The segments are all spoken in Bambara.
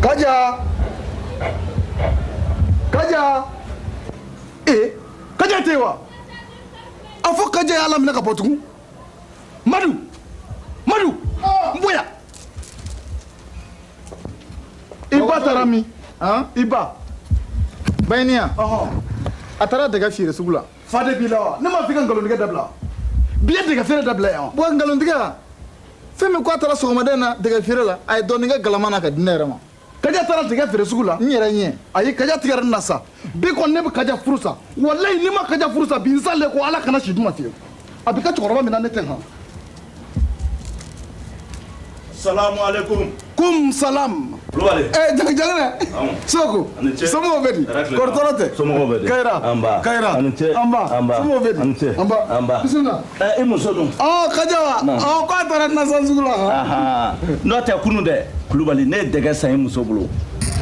Kaja! Kaja! Kaja tewa! Afo Kaja ala mina kapotu. Madu! Madu! Mboya! Iba tarami. Hein? Iba. Baynia. Atara daga fire sugula. Fade bilawa. Ne ma fika ngalondiga dabla. Biya daga fere dabla ya. Bo ngalondiga. Femi ko atara so madena daga fire la ay doniga galamana ka dinere ma. Kaja tara daga fere sugula. Nyere nye. Ayi kaja tigara nasa. Bi kon ne kaja furusa. Wallahi ni ma kaja furusa bi insale ko ala kana shiduma fiyo. Abika chokoroba mina nete ha. Salamu alaikum. Kum salam. Lubale. Jangan. Soko. Semua bedi. Kortorote. Semua bedi. Kaira. Amba. Kaira. Amba. Semua bedi. Amba. Bismillah. Imu sodum. Oh, kajawa. Oh, kau tarat nasa sugula. Aha. N'o tɛ kunu dɛ. Kulubali ne dɛgɛ san ye muso bolo.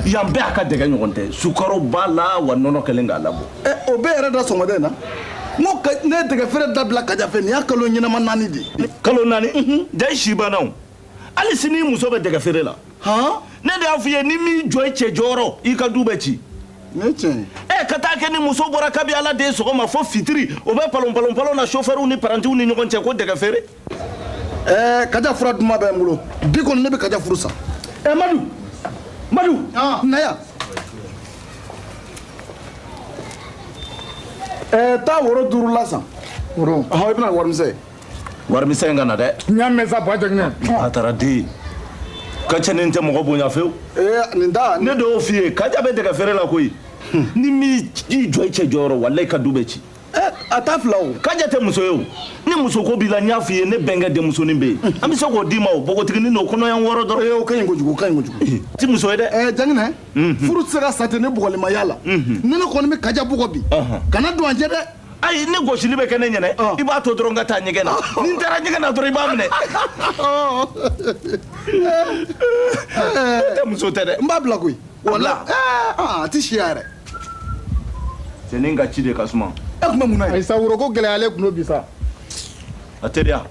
Yan bɛɛ a ka dɛgɛ ɲɔgɔn tɛ. Sukaro b'a la wa nɔnɔ kɛlen k'a labɔ. O bɛɛ yɛrɛ da sɔgɔmada in na. N'o ne dɛgɛ feere dabila kaja fɛ nin y'a kalo ɲɛnama 4 de. Kalo 4. Ja si bannaw. Ali sini muso bɛ dɛgɛ feere la. Ne de y'a f'i ye ni min jɔ i cɛ jɔyɔrɔ i ka du bɛ ci. Ne tiɲɛ. Ka taa kɛ ni muso bɔra kabi ala de ye sɔgɔma fo fitiri o bɛ palon na chauffeur ni parantiw ni ɲɔgɔn cɛ ko dɛgɛ feere. Kaja fura duma bɛ n bolo bi kɔni ne bɛ kaja furu san. Madu na yan. Taa woro 5 la san. Woro. I bɛna warimisɛn ye. Warimisɛn in ka na dɛ. N y'a mɛn sa ba jɛginɛ. A taara den. Ka cɛnin tɛ mɔgɔ bonya fewu. Nin da. Ne de y'o f'i ye kaja bɛ dɛgɛ feere la koyi. Ni min i jɔ i cɛ jɔyɔrɔ walayi ka du bɛ ci. A t'a fila o. Kaja tɛ muso ye o. Ni muso ko b'i la n y'a f'i ye ne bɛnkɛ denmusonin bɛ yen. An bɛ se k'o d'i ma o bogotiginin n'o kɔnɔɲɛ 6 dɔrɔn. O ka ɲi kojugu o ka ɲi kojugu. Ti muso ye dɛ. Janginɛ furu tɛ se ka sa ten ne bugɔlimaya la. Ni ne kɔni bɛ kaja bugɔ bi. Kana don an cɛ dɛ. Ayi ne gosili bɛ kɛ ne ɲɛnɛ i b'a to dɔrɔn ka taa ɲɛgɛn na ni n taara ɲɛgɛn na dɔrɔn i b'a minɛ. Tɛ muso tɛ dɛ. N b'a bila koyi. Wala. A tɛ si yɛrɛ. Cɛnin ka ci de ka suma. E tun bɛ mun na ye. Ayisa woro ko gɛlɛyalen kun bi sa. A teriya.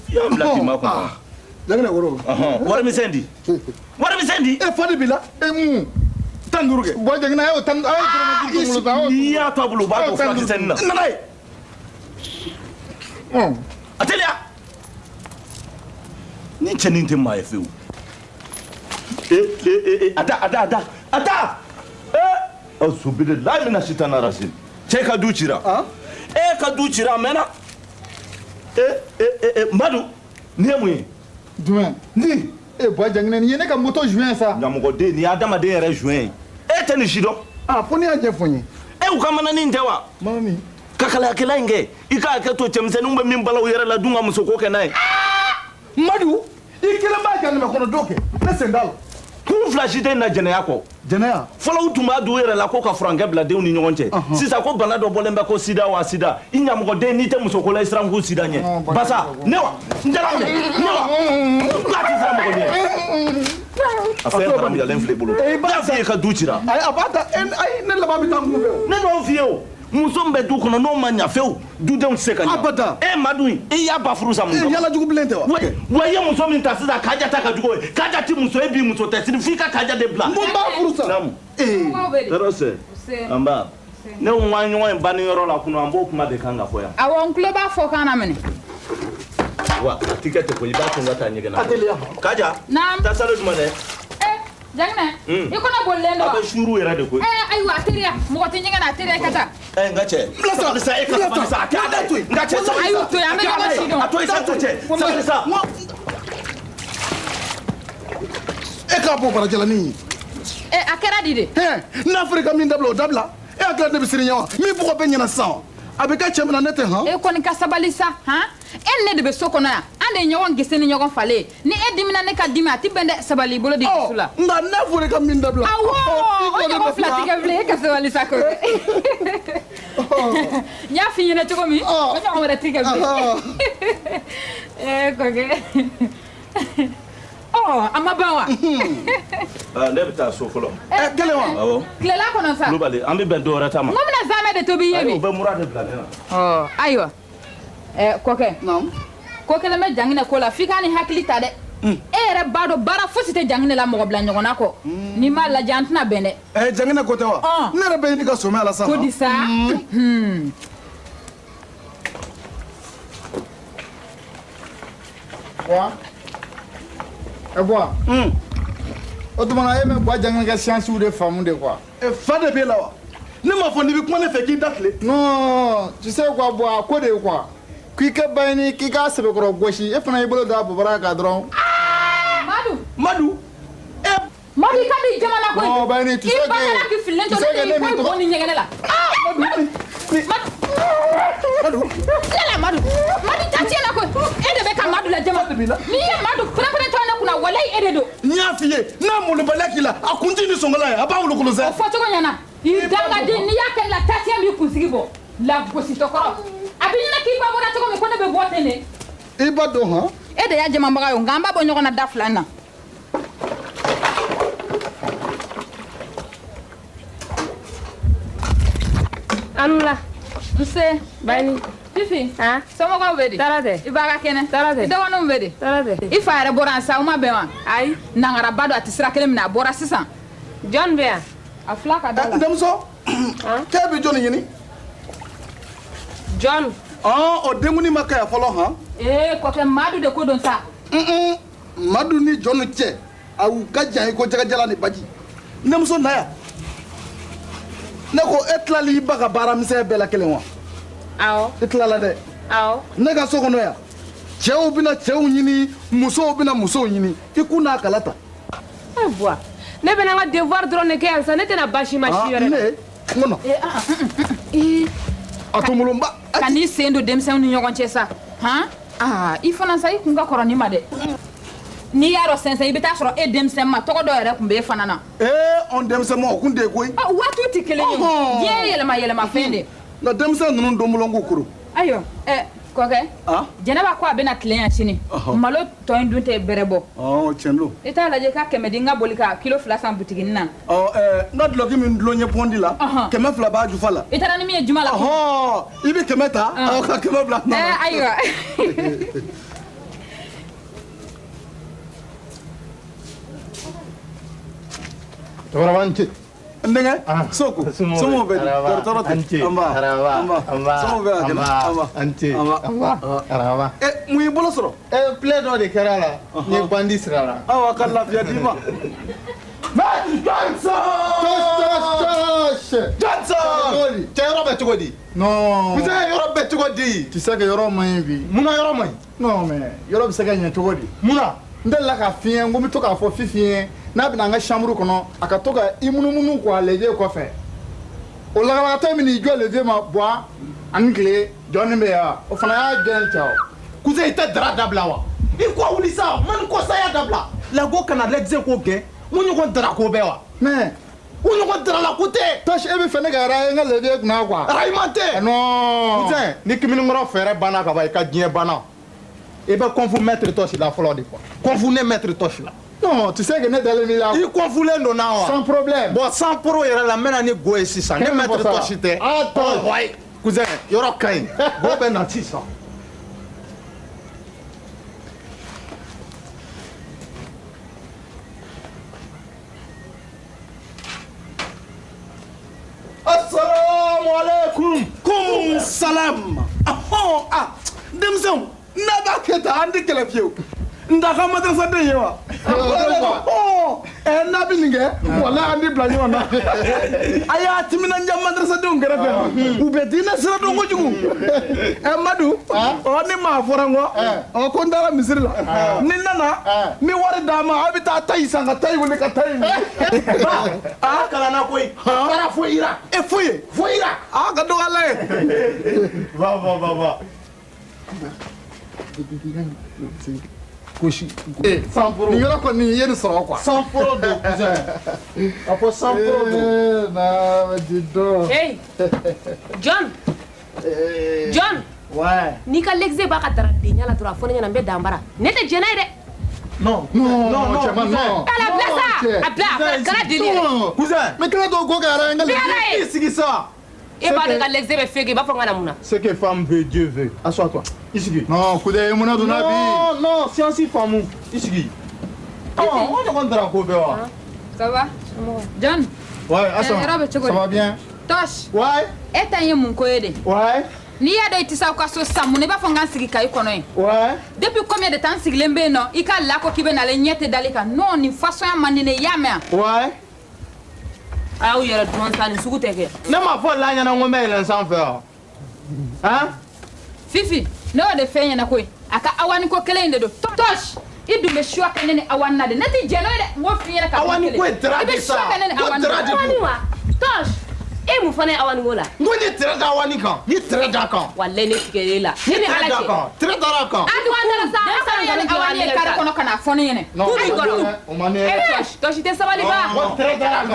I y'an bila k'i ma kɔnɔ. Janginɛ woro. Warimisɛn di. Warimisɛn di. Fadi b'i la. Mun. 15 kɛ. Bon jɛginɛ a y'o 10 a ye dɔrɔmɛ 50 wolo N'i y'a to a bolo u b'a don furakisɛnin na. Nana ye. A teliya. Ni cɛnin tɛ maa ye fewu. A da. Asubilayi mina sitana rasi. Cɛ ka du cira. Ka du cira a mɛnna. Madu nin ye mun ye. Jumɛn. Ni. Bon jɛginɛ nin ye ne ka moto juin sa. Ɲamɔgɔden nin ye adamaden yɛrɛ juin ye. E tɛ nin si dɔn. Fo ne y'a ɲɛfɔ n ye. U ka mananin tɛ wa. Mami. Ka kalayakɛla in kɛ i k'a kɛ to cɛmisɛnninw bɛ min bala u yɛrɛ la dun ka musoko kɛ n'a ye. Madu i kelen b'a janginɛ kɔnɔ dɔ kɛ ne sen t'a la. Kun 2 si tɛ na jɛnɛya kɔ. Jɛnɛya. Fɔlɔ u tun b'a dun u yɛrɛ la ko ka furankɛ bila denw ni ɲɔgɔn cɛ. Sisan ko bana dɔ bɔlen bɛ ko sida wa sida. I ɲamɔgɔden n'i tɛ musoko la i siran k'u sida ɲɛ. Basa ne wa n jala minɛ ne wa k'a tɛ siran mɔgɔ ɲɛ. A fɛn haramuyalen filɛ i bolo. I b'a f'i ye ka du cira. Ayi a b'a ta ne laban bɛ taa mun fɛ. Ne n'o f'i ye o. Muso min bɛ du kɔnɔ n'o ma ɲa fewu dudenw tɛ se ka ɲa. Abada. Madu i y'a ba furu sa mun kama. Yala jugu bilen tɛ wa. Wa i ye muso min ta sisan kaja ta ka jugu ye. Kaja ti muso ye bi muso tɛ sini f'i ka kaja de bila. N b'a furu sa. Tɔɔrɔ se. Anba. Ne ko n ka ɲɔgɔn ye banni yɔrɔ la kunun an b'o kuma de kan ka fɔ yan. Awɔ n tulo b'a fɔ kan na minɛ. Wa a ti kɛ ten koyi i b'a to n ka taa ɲɛgɛn na. Kaja. Naamu. Taa salo jumɛn dɛ. Janginɛ i kɔnɔ bolilen don wa. A bɛ suuru yɛrɛ de koyi. Ayiwa a teriya mɔgɔ tɛ ɲɛgɛn na a teriya i ka taa. N ka cɛ. Sabali sa e ka sabali sa a kɛ a da to yen. N ka cɛ sabali sa. A y'u to yen an bɛ ɲɔgɔn si dɔn. A to yen sa to cɛ sabali sa. E k'a bɔ barajalanin ye. A kɛra di de. N'a fɔra i ka min dabila o dabila. E hakili ne bɛ siran ɲɛ wa min bɔgɔ bɛ ɲɛna sisan a bɛ kɛ cɛ min na ne tɛ han. E kɔni ka sabali sa e ne de bɛ so kɔnɔ yan an de ye ɲɔgɔn gese ni ɲɔgɔn falen ni e dimina ne ka dimi a ti bɛn dɛ sabali i bolo de dusu la. Nka n'a fɔra i ka min dabila. Awɔ o ɲɔgɔn 2 tɛ kɛ bilen e ka sabali sa ko. N y'a f'i ɲɛna cogo min o ɲɔgɔn wɛrɛ tɛ kɛ bilen. Kɔkɛ. A ma ban wa. Ne bɛ taa so fɔlɔ. Kelen wa. Awɔ. Tilela kɔnɔ sa. Kulubali an bɛ bɛn dɔ wɛrɛ ta ma. N ko bɛna zamɛ de tobi i ye bi. O bɛ mura de bila ne na. Ayiwa kɔkɛ. Ko kelen bɛ janginɛ ko la f'i ka ni hakili ta dɛ. E yɛrɛ b'a dɔn baara fosi tɛ jangin la mɔgɔ bila ɲɔgɔn na kɔ n'i m'a lajɛ an tɛna bɛn dɛ jangin ko tɛ wa ne yɛrɛ bɛ ɲini ka somɛ ala sa ko di sa wa o tuma e bɛ bɔ jangin kɛ siyansiw de faamu de quoi fa de b'e la wa ne m'a fɔ n'i bɛ kuma ne fɛ k'i da tile non tu sais quoi bon ko de quoi k'i ka bayani k'i ka sɛbɛkɔrɔ gosi e fana y'i bolo da bobara kan dɔrɔn Madu Madu i ka di jamana koyi non bayani tu sais que i ba kɛra k'i fililen to ne de i ko bɔ ni ɲɛgɛnɛ la Madu yala Madu ta tiɲɛna koyi e de bɛ ka Madu la jama n'i ye Madu pɛrɛn-pɛrɛn to ne kunna walayi e de don n y'a f'i ye n'a molobaliya k'i la a kun t'i ni sɔngɔla ye a b'a wolokolo sɛ o fɔcogo ɲɛna i dangaden n'i y'a kɛlɛ la tasiyɛn b'i kunsigi bɔ lagositɔkɔrɔ a bɛ ɲɛna k'i ba bɔra cogo min ko ne bɛ bɔ ten de i ba dɔn han e de y'a jamabaga ye nka an b'a bɔ ɲɔgɔn na da fila na Anula. Nse. Bani. Fifi. Ah. Somɔgɔw bɛ di. Tara tɛ. I ba ka kɛnɛ. Tara tɛ. I dɔgɔninw bɛ di. Tara tɛ. I fa yɛrɛ bɔra yan sa o ma bɛn wa. Ayi. Nangaraba don a tɛ sira kelen minɛ a bɔra sisan. Jɔn bɛ yan. A fila ka da la. denmuso k'e bɛ jɔnni ɲini Jɔn. o denkuni ma kɛ yan fɔlɔ han Kɔkɛ Madu de ko don sa. Madu ni jɔnni cɛ a y'u ka jan i ko jɛgɛjala ni baji denmuso na yan ne ko e tilali i ba ka baara misɛnya bɛɛ la kelen wa Awɔ. i tilala dɛ Awɔ. ne ka so kɔnɔ yan cɛw bɛna cɛw ɲini musow bɛna musow ɲini i kun n'a kala ta Ayiwa. Ne bɛ n ka devoir dɔrɔn de kɛ yan sa ne tɛna baasi ma si wɛrɛ la. ne n kɔnɔ a to n bolo n ba Ka n'i sen don denmisɛnw ni ɲɔgɔn cɛ sa. I fana sa i kun ka kɔrɔ ni ma dɛ. N'i y'a dɔn sɛnsɛn i bɛ taa sɔrɔ e denmisɛn ma tɔgɔ dɔ yɛrɛ tun bɛ e fana na. an denmisɛn ma o kun de ye koyi Waatiw tɛ kelen ye o. Diɲɛ ye yɛlɛma yɛlɛma fɛn de. nka denmisɛn ninnu don bolo n k'u kuru Ayiwa kɔkɛ Jɛnɛba ko a bɛna tile yan sini malo tɔ in dun tɛ bɛrɛ bɔ. tiɲɛ don I t'a lajɛ ka 100 di n ka boli ka kilo 2 san butiginin na. n ka duloki min dulon ye pɔndi la 200 b'a jufa la I taara ni min ye juma la. i bɛ 100 ta ka 100 bila n na Ayiwa. cɛkɔrɔba n ce n denkɛ soko somɔgɔw bɛ di tɔɔrɔ tɛ an ba somɔgɔw bɛ ka kɛnɛ an ce araba mun y'i bolo sɔrɔ filɛ dɔ de kɛra la n ye bandi sira la awa ka lafiya d'i ma Johnson cɛ yɔrɔ bɛ cogo di non yɔrɔ bɛ cogo di tu sais que yɔrɔ man ɲi bi munna yɔrɔ man ɲi non mais yɔrɔ bɛ se ka ɲɛ cogo di munna n delila ka f'i ye n ko n bɛ to k'a fɔ Fifi ye n'a bɛna an ka chambre kɔnɔ a ka to ka i munumunu quoi levier kɔfɛ o lagalagatɔ min n'i jɔ levier ma buwa ani tile jɔnni bɛ yan o fana y'a gɛn cɛ o kuze i tɛ dara dabila wa i ko wuli sa man ko saya dabila lago kana lɛgise ko gɛn mun ɲɔgɔn dara ko bɛɛ wa mais o ɲɔgɔn darala ko tɛ tɔsi e bɛ fɛ ne ka ara n ka levier kunna quoi arayima tɛ non Putain, ni kiminikɔrɔ fɛɛrɛ banna ka ban i ka diɲɛ banna i bɛ kɔnfu mɛtiri tɔsi la fɔlɔ de quoi kɔnfu ne mɛtiri tɔsi la non tu sais que ne dalen b'i la i kɔnfulen don na wa sans problème bon sans pro yɛrɛ la n bɛna ni go ye sisan ne mɛtiri tɔsi tɛ attends wayi cousin yɔrɔ ka ɲi go bɛ na sisan Assalamualaikum. Kum salam. Denmisɛnw n'a b'a kɛ tan an tɛ kɛlɛ fiyewu. N ta ka madrasa den ye wa? N'a bɛ nin kɛ walahi an tɛ bila ɲɔgɔn na. A y'a timinanja madrasadenw kɛrɛfɛ u bɛ diinɛ sira dɔn kojugu. Madu ni maa fɔra n kɔ ko n taara misiri la ni n nana n bɛ wari d'a ma a bɛ taa tayi san ka tayi wuli ka tayi min. a kalanna koyi taara fo ira foyi ka dɔgɔ ala ye. va Kosi. Sans pro. Ni yɔrɔ kɔni ye nin sɔrɔ quoi. sans pro don cousin a fɔ sans pro don na dis donc. Hey. John. John. Ouais. N'i ka l'exé b'a ka daradenya la dɔrɔn a fɔ ne ɲɛna n bɛ dan bara ne tɛ jɛnɛ ye dɛ. non cɛman non. Ala bila sa a bila kana deli yɛrɛ. cousin mais kana to ko kɛ ara n ka Bɛɛ i sigi sa e b'a dɔn ka l'exé bɛ fake i b'a fɔ n ka na mun na. ce que femme veut Dieu veut assois-toi i sigi non kude mun na donna bi. non science faamu i sigi on te compte drapeau béwa. Ça va? John. Ouais, Assam. Ça va bien? Tosh. Ouais. Et t'as mon coédé. Ouais. Ni ya do itisa kwa so samu ne ba fonga sigi kai kono yi. Ouais. Depuis combien de temps sigi lembe no? Ika la ko kibe na le nyete dalika. Non ni façon ya manine yame. Ouais. Ah oui, il y a le temps de soukou teke. Ne m'a pas là, il y en a un mail sans faire. Hein? Fifi, ne o de fenya na koi. Aka awani ko kele inde do. Tosh. Idu me shua kanene awana de. Nati jeno de mo fiera ka. Awani ko trade ça. Awani wa. Tosh. E mu fane awani gola. Ngoni trade awani kan. Ni trade kan. Walle ne tike la. Ni trade kan. Trade kan. Adu andara sa awani e kare kono kana fone yene. Non, on m'en est. Tosh te sabali ba. On trade kan.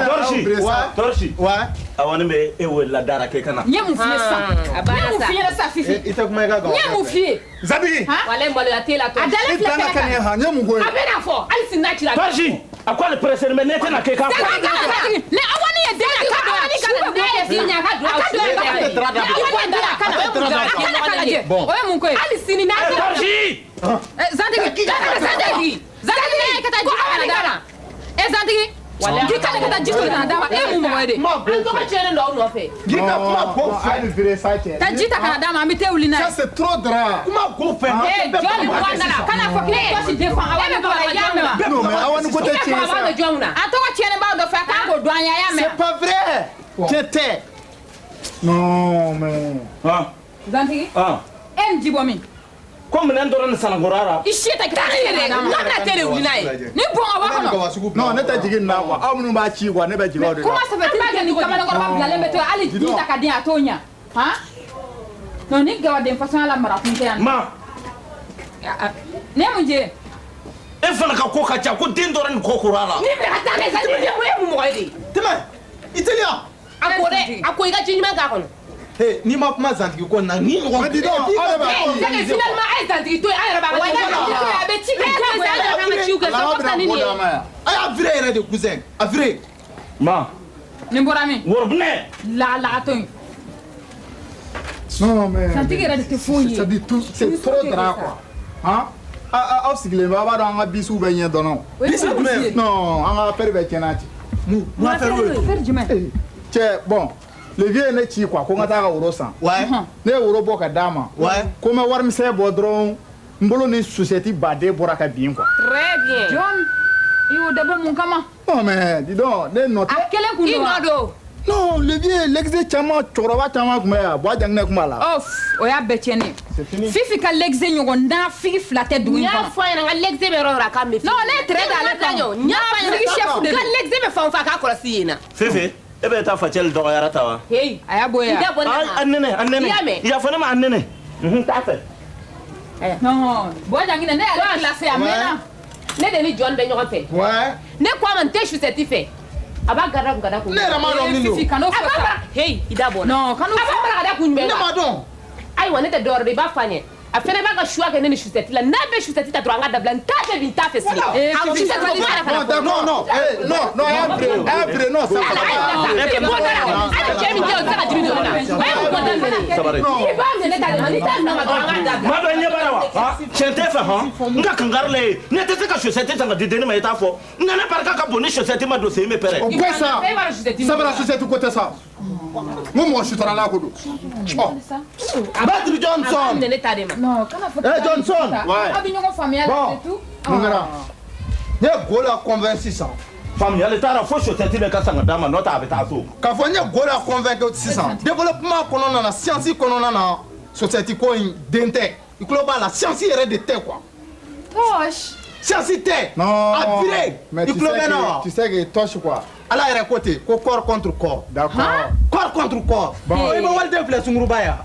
Torshi. Ouais. Awani me ewe la dara ke kana. Nye mu fie sa. Abana Nye mu fie sa Fifi. Ita kuma ga. Nye mu fie. Zabi. Walle mbalo ya tela to. Adale Ita na kan ha, nye mu go. Abena fo. Ali sinati la. Torshi. Akwa le pressure me nete na ke ka. Ne awani e de ka awani kana Ne si nya ka do. Bon. Oye mun koy. Ali sini na. Torshi. Zandigi. Zandigi kata jikana dara. Zandigi. Wala. Kika kata jikana dara. Mun mo wede. An to ka chere ndo no fe. Gita kuma go fa. Ta jita kana dama amite ulina. Ça c'est trop drap. Kuma go fe. Joli wandala. Kana fo kile to si defan awani ko la yame. Non mais awani ko te tiens ça. Ato wa tiene ba do fa ka go do anya yame. C'est pas vrai. T'étais. Non mais. Ah. Zandigi. Ah. Jibomi. Comme nan doron sanagorara. Ishita kitare na na tere ulina ye. Ni bon awakono. Non, ne t'a jigin na quoi. Aw minnu b'a ci quoi, ne bɛ jigin aw de la. Comment ça fait que ni kamana ko ba bilalen beto ali dita ka din atonya. Ha? Non ni gawa den façon la mara kun yan. Ma. Ne munje. E fana ka ko ka ca ko den doron ko kurala. Ni be ka ta ke sa ni ko mu mo edi. Tɛmɛ, Italien. Ako iga jinima ka kono. Hey, ni ma kuma zantigi ko na ni ɲɔgɔn di dɔn. C'est finalement ay zantigi to ay raba ko A be ci ke a y'a viré yɛrɛ de cousin. A viré. Ma. Ni borami. Worbne. La to. Non mais. Santigi yɛrɛ de tɛ foyi ye. Ça dit tout, c'est trop drap quoi. Hein? Aw sigilen bɛ a b'a dɔn an ka bisiw bɛ ɲɛ dɔn. Bisi jumɛn? Non, an ka affaire bɛ tiɲɛna ten. Mun affaire jumɛn? Cɛ bon. Le vieux ye ne ci quoi ko n ka taa ka woro san. Ne ye woro bɔ ka d'a ma. Ko n bɛ warimisɛn bɔ dɔrɔn n bolo ni société baden bɔra ka bin quoi. Très bien. John, i y'o dabɔ mun kama? Non mais dis donc ne nɔ tɛ. A kelen kun don wa? I nɔ don. Non le vieux l'exé caman cɛkɔrɔba caman kun bɛ yan Buwa Janginɛ kun b'a la. O y'a bɛɛ tiɲɛnen. C'est fini. Fifi ka l'exé ɲɔgɔn dan figi fila tɛ dugu in N y'a kɔnɔ. fɔ a ɲɛna n ka l'exé bɛ yɔrɔ o yɔrɔ a k'a mɛn. Non ne tɛrɛ d'ale kan. N y'a fɔ a Figi chef ɲɛna de n ka l'exé bɛ fan o fan a k'a kɔlɔsi yen na. Fefe. E bɛ taa facɛli dɔgɔyara ta wa? Hey. A y'a bɔ I yan. da bɔ ne An kan. nɛnɛ, an nɛnɛ. I y'a mɛn. Yafa ne ma an nɛnɛ. T'a fɛ. Non, Buwa Janginɛ ne y'ale classé a mɛnna. Ne de ni John bɛ ɲɔgɔn fɛ. Ouais. Ne ko a ma n tɛ sucette fɛ. A b'a gada kun. Ne yɛrɛ ma dɔn min don. Fifi kan'o A fɔ b'a sa. bara. Hey, i da bɔ n na. Non, kan'o A b'a bara ka da kun jumɛn Ne kan? ma dɔn. Ayiwa ne tɛ dɔwɛrɛ dɔn i b'a fɔ a ɲɛ. A fɛnɛ b'a ka choix kɛ ne ni sucette la. N'a bɛ sucette ta dɔrɔn an ka dabila. N t'a fɛ bi n t'a fɛ sini. Fifi Sucette ko baara Non kana fɔ. d'accord non. Non, a y'a viré non ça. E tɛ bɔ da la. Hali cɛ min tɛ o tɛ se ka jigin dɔrɔn na. O ye mun bɔ da la. Sabari. I b'a minɛ ne ta de ma. N'i t'a minɛ ma dɔrɔn an k'a dabila. Ma dɔ ɲɛ b'a la wa? Tiɲɛ tɛ fɛ hɔn. N ka kankari la ye. Ne tɛ se ka chaussette san ka di denni ma i t'a fɔ. N ka ne barika ka bon ni chaussette ma don sen bɛ pɛrɛ. O ko sa. E b'a dɔn sucette min. Sabula société ko tɛ sa. N ko mɔgɔ suturala ko don. Badru Johnson. A b'a minɛ ne ta de ma. Non, kana fɔ. Eh, Johnson. Ouais. A bɛ ɲɔgɔn faamuya la c'est tout. Mun kɛra? Ne ye go la convaincre sisan. Faamuyali taara fo chaussette bɛ ka san ka d'a ma n'o tɛ a bɛ taa so. K'a fɔ n ye go la convaincre sisan. Développement kɔnɔna na science kɔnɔna na société ko in den tɛ. I tulo b'a la science yɛrɛ de tɛ quoi. Tosh. Science tɛ. Non. A viré. Mais I tulo bɛ na wa? tu sais que torche quoi. Ala yɛrɛ ko ten ko corps contre corps. D'accord. Corps contre corps. Bon. I bɛ waliden filɛ sunguruba yan.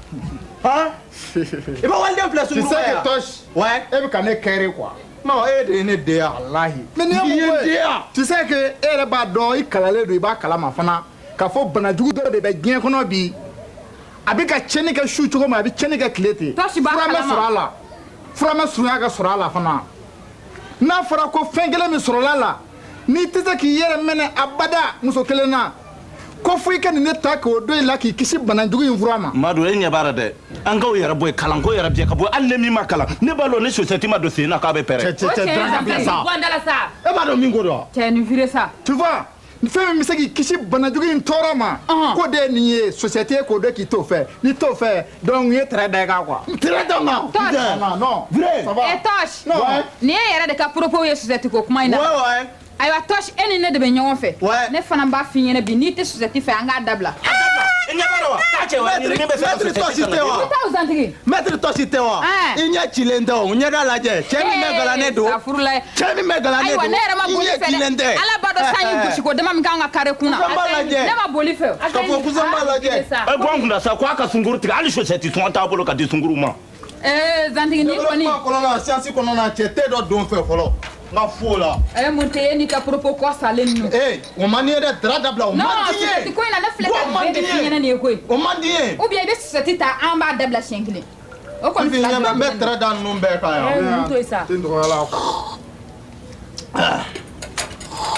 Han? I bɛ waliden filɛ Tu sunguruba sais que yan. torche. Ouais. E bɛ ka ne kɛrɛ quoi. Non, e de ye ne den yan. Walahi. Mais ni I ye ye n den yan. Tu sais que e yɛrɛ b'a dɔn i kalalen don i b'a kalama fana k'a fɔ bana jugu dɔ de bɛ diɲɛ kɔnɔ bi a bɛ ka tiɲɛni kɛ su cogo min a bɛ tiɲɛni kɛ tile ten. Tɔsi b'a Fura mɛ kalama. sɔrɔ a la fura mɛ surunya ka sɔrɔ a la fana n'a fɔra ko fɛn kelen min sɔrɔla a la n'i tɛ se k'i yɛrɛ mɛnɛ abada muso kelen na ko fo i ka nin ne ta k'o don i la k'i kisi banajugu in fura ma. Madu e ɲɛ b'a la dɛ an k'aw yɛrɛ bɔ yen kalanko yɛrɛ bɛ ka bɔ hali ne min ma kalan ne b'a dɔn ni société ma don sen na k'a bɛ pɛrɛn. E b'a dɔn min ko dɔn. cɛ nin fire sa. tu vois fɛn min bɛ se k'i kisi banajugu in tɔɔrɔ ma. ko de ye nin ye société k'o dɔn k'i t'o fɛ n'i t'o fɛ donc ye tɛrɛ da i kan quoi. tɛrɛ da ma. Tosh non vrai. Tosh nin ye yɛrɛ de ka propos ye société ko kuma in na. ayiwa Tosh e ni ne de bɛ ɲɔgɔn fɛ. ne fana b'a f'i ɲɛna bi n'i tɛ société fɛ an k'a dabila. Maître Toshi tɛ wa i ɲɛ cilen tɛ o ɲɛda lajɛ cɛ min bɛ galanen don cɛ min bɛ galanen don ne yɛrɛ ma boli fɛ dɛ ala b'a dɔn san in gosiko dama min kan ka kare kunna ne ma boli fɛ ka fɔ kusan b'a lajɛ e bɔ an kunna sa ko a ka sunkuru tigɛ hali société tɔn t'a bolo ka di sunkuru ma Zantigi ni kɔni kɔnɔna siyansi kɔnɔna cɛ tɛ dɔ don fɛ fɔlɔ n ka fo la mun tɛ e n'i ka propos kɔ salen ninnu o man di ye dɛ dara dabila o man di ye non ko in na ne filɛ ka bɛɛ de f'i ɲɛna nin ye koyi o man di ye ou bien i bɛ société ta an b'a dabila siɲɛ kelen o kɔni fila dɔrɔn n bɛ dara da ninnu bɛɛ kan yan mun to yen sa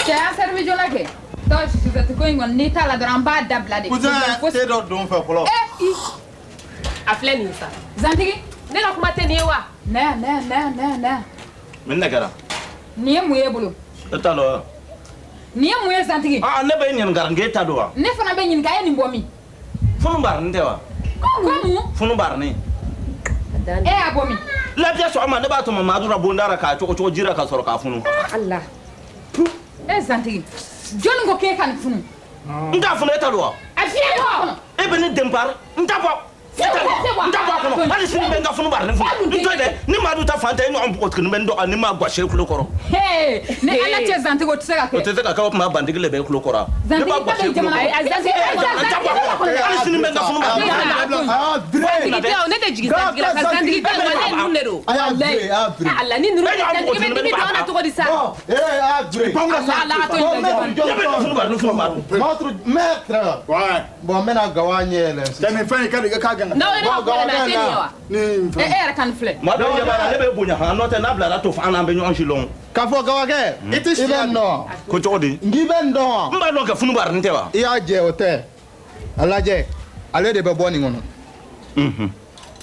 cɛ an servi joona kɛ Tosh société ko in kɔni n'i t'a la dɔrɔn an b'a dabila de cousin tɛ dɔ don fɛ fɔlɔ a filɛ nin ye sa Zantigi ne ka kuma tɛ nin ye wa nɛ min ne kɛra nin ye mun ye bolo e t'a dɔn wa nin ye mun ye Zantigi ne bɛ ɲininka nk'e t'a dɔn wa ne fana bɛ ɲininka e nin bɔ min funu baaranin tɛ wa ko mun funu baaranin e y'a bɔ min lafiya sɔgɔma ne b'a tɔmɔ maadura bondara k'a cogo jira ka sɔrɔ k'a funu Allah Zantigi jɔnni ko k'e ka nin funu n t'a funu e t'a dɔn wa a fiyɛ bɔ e bɛ ne dempari n t'a bɔ n t'a bɔ a kɔnɔ hali sini bɛ n ka funu baaranin funu n to yen dɛ ni maadu ta fan tɛ e ɲɔgɔn npogotiginin bɛ n dɔgɔ ni ma gasi kulo kɔrɔ ni ala cɛ Zantigi o tɛ se ka kɛ o tɛ se ka kɛ o tuma bandigi le bɛ kulo kɔrɔ ne b'a gasi kulo kɔrɔ n t'a bɔ a kɔnɔ hali sini bɛ n ka funu baaranin ne tɛ jigin Zantigi la ka Zantigi kɛ wale mun de don ala ni ninnu Zantigi bɛ dimi dɔn na cogo di sa bon n bɛna gawa ɲɛ yɛlɛ nin fɛn in ka di k'a gɛn n'aw yɛrɛ ma bɔ na tɛ nin ye wa e yɛrɛ kan filɛ maa dɔw ɲɛ b'a la ne bɛ bonya han n'o tɛ n'a bilara to an n'an bɛ ɲɔgɔn si lɔn k'a fɔ gawakɛ i tɛ si bɛ n dɔn ko cogo di n k'i bɛ n dɔn wa n b'a dɔn kɛ funu baaranin tɛ wa i y'a jɛ o tɛ a lajɛ ale de bɛ bɔ nin kɔnɔ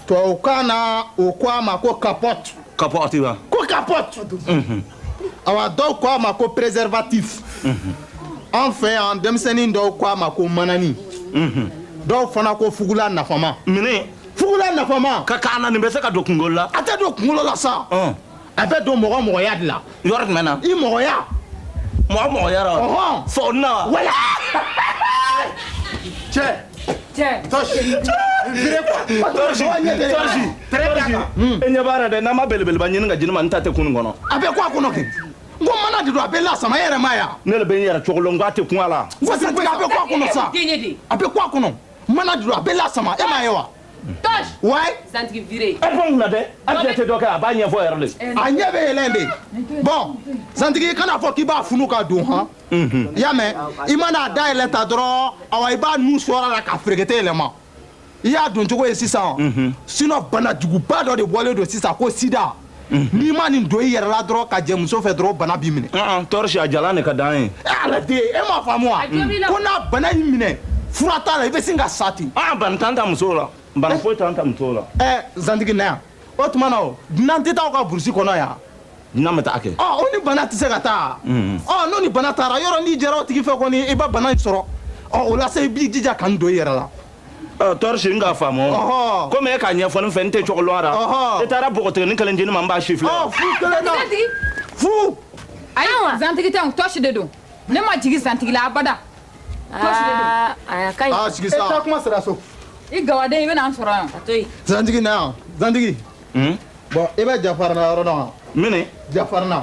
tubabukan na o ko a ma ko capote capote wa ko capote awa dɔw ko a ma ko préservatif an fɛ yan denmisɛnnin dɔw ko a ma ko manani dɔw fana ko fugula nafama mini fugula nafama ka kan na nin bɛ se ka don kunkolo la a tɛ don kunkolo la sa a bɛ don mɔgɔya de la yɔrɔ jumɛn na i mɔgɔya mɔgɔya la fɔ na wala cɛ Toshi e ɲɛ b'a la dɛ n'an ma belebeleba ɲini ka jini ma n ta tɛ kunun kɔnɔ a bɛ kɔ a kɔnɔ kɛ n ko mana de don a bɛ lasama e yɛrɛ ma yan ne le bɛ n yɛrɛ cogolo n k'a tɛ kun a la n ko Zantigi a bɛ kɔ a kɔnɔ sa a bɛ kɔ a kɔnɔ mana de don a bɛ lasama e m'a ye wa Tosh ouais Zantigi viré e bɔ n kunna dɛ a bɛ tɛ dɔ kɛ a b'a ɲɛfɔ yɛrɛ de a ɲɛ bɛ yɛlɛn de bon Zantigi kana fɔ k'i b'a funu ka don han i y'a mɛn i mana a da yɛlɛ ta dɔrɔn awa i b'a nu sɔrɔ la ka ferekete yɛlɛma i y'a don cogo ye sisan sinon banajuguba dɔ de bɔlen don sisan ko sida n'i ma nin don i yɛrɛ la dɔrɔn ka jɛ muso fɛ dɔrɔn bana b'i minɛ Toshi a jalan de ka d'an ye arrêtez e m'a faamu wa ko n'a bana y'i minɛ fura t'a la i bɛ sin ka sa ten bana t'an ta musow la bana foyi t'an ta musow la Zantigi na yan o tuma na o dunan tɛ taa aw ka burusi kɔnɔ yan dunan bɛ taa kɛ o ni bana tɛ se ka taa n'o ni bana taara yɔrɔ n'i jɛra o tigi fɛ kɔni i bɛ bana in sɔrɔ o la se i b'i jija ka nin don i yɛrɛ la Toshi n k'a faamu komi e k'a ɲɛfɔ ne fɛ n tɛ cogo lɔn ra e taara bɔgɔtigini kelen jeni ma n b'a si filɛ fu kelen na fu ayiwa Zantigi tɛ Toshi de don ne ma jigin Zantigi la abada Toshi de don a ka ɲi sigi sa taa kuma sera so i gawaden i bɛ n'an sɔrɔ yan a to yen Zantigi na yan Zantigi bon i bɛ jafarina yɔrɔ dɔn wa mini jafarina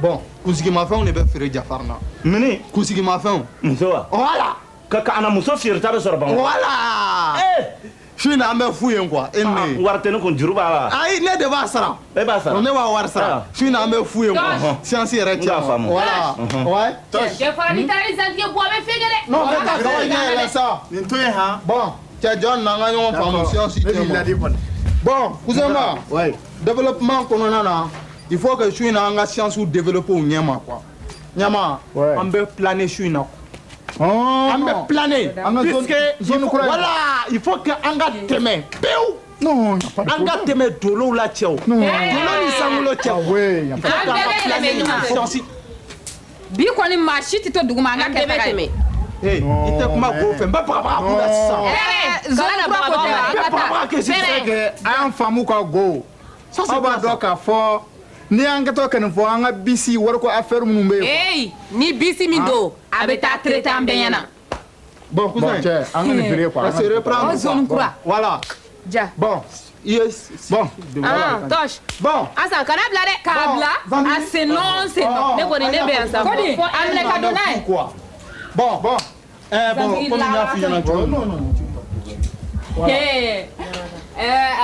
bon kunsigimafɛnw de bɛ feere jafarina mini kunsigimafɛnw muso wa voilà ka ana muso feereta bɛ sɔrɔ Bamakɔ voilà su in na an bɛ fu yen quoi e ni ne wari tɛ ne kun juru b'a la ayi ne de b'a sara e b'a sara ne b'a wari sara su in na an bɛ fu yen quoi siyansi yɛrɛ n k'a cɛ faamu voilà ouais cɛ fara ni taara ni Zantigi bɔ a bɛ fɛn kɛ dɛ non ne t'a gawa ɲɛ yɛlɛ sa nin to yen han bon cɛ jɔn na an ka ɲɔgɔn faamu siyansi ne tɛ b'i ma ladi kɔni bon cousin ba ouais développement kɔnɔna na il faut que su in na an ka siyansiw développer u ɲɛ ma quoi ɲɛma an bɛ planer su in na Oh. An bɛ planer. Puisque voilà, il faut que an ka tɛmɛ pewu. Non, an ka tɛmɛ dolow la cɛw. Dolo ni sankolo cɛw. Bi kɔni maa si tɛ to dugu ma an ka kɛ taga ye. I tɛ kuma k'o fɛ n bɛ bagabaga k'u la sisan. A y'an faamu ka go. Aw b'a dɔn k'a fɔ ni an kɛtɔ ka nin fɔ an ka bisi wariko affaire minnu bɛ yen. Ni bisi min don a bɛ taa traiter an bɛɛ ɲɛna. Bon cɛ an ka nin feere quoi. On se reprend. Zone kura. Voilà. Ja. Bon. Yes. Bon. Tosh. Bon. Asan kana bila dɛ. K'a bila a c'est non c'est non. Ne kɔni ne bɛ yan sa. Kodi an minɛ ka don n'a ye. Bon. Bon. Comme il y a fille en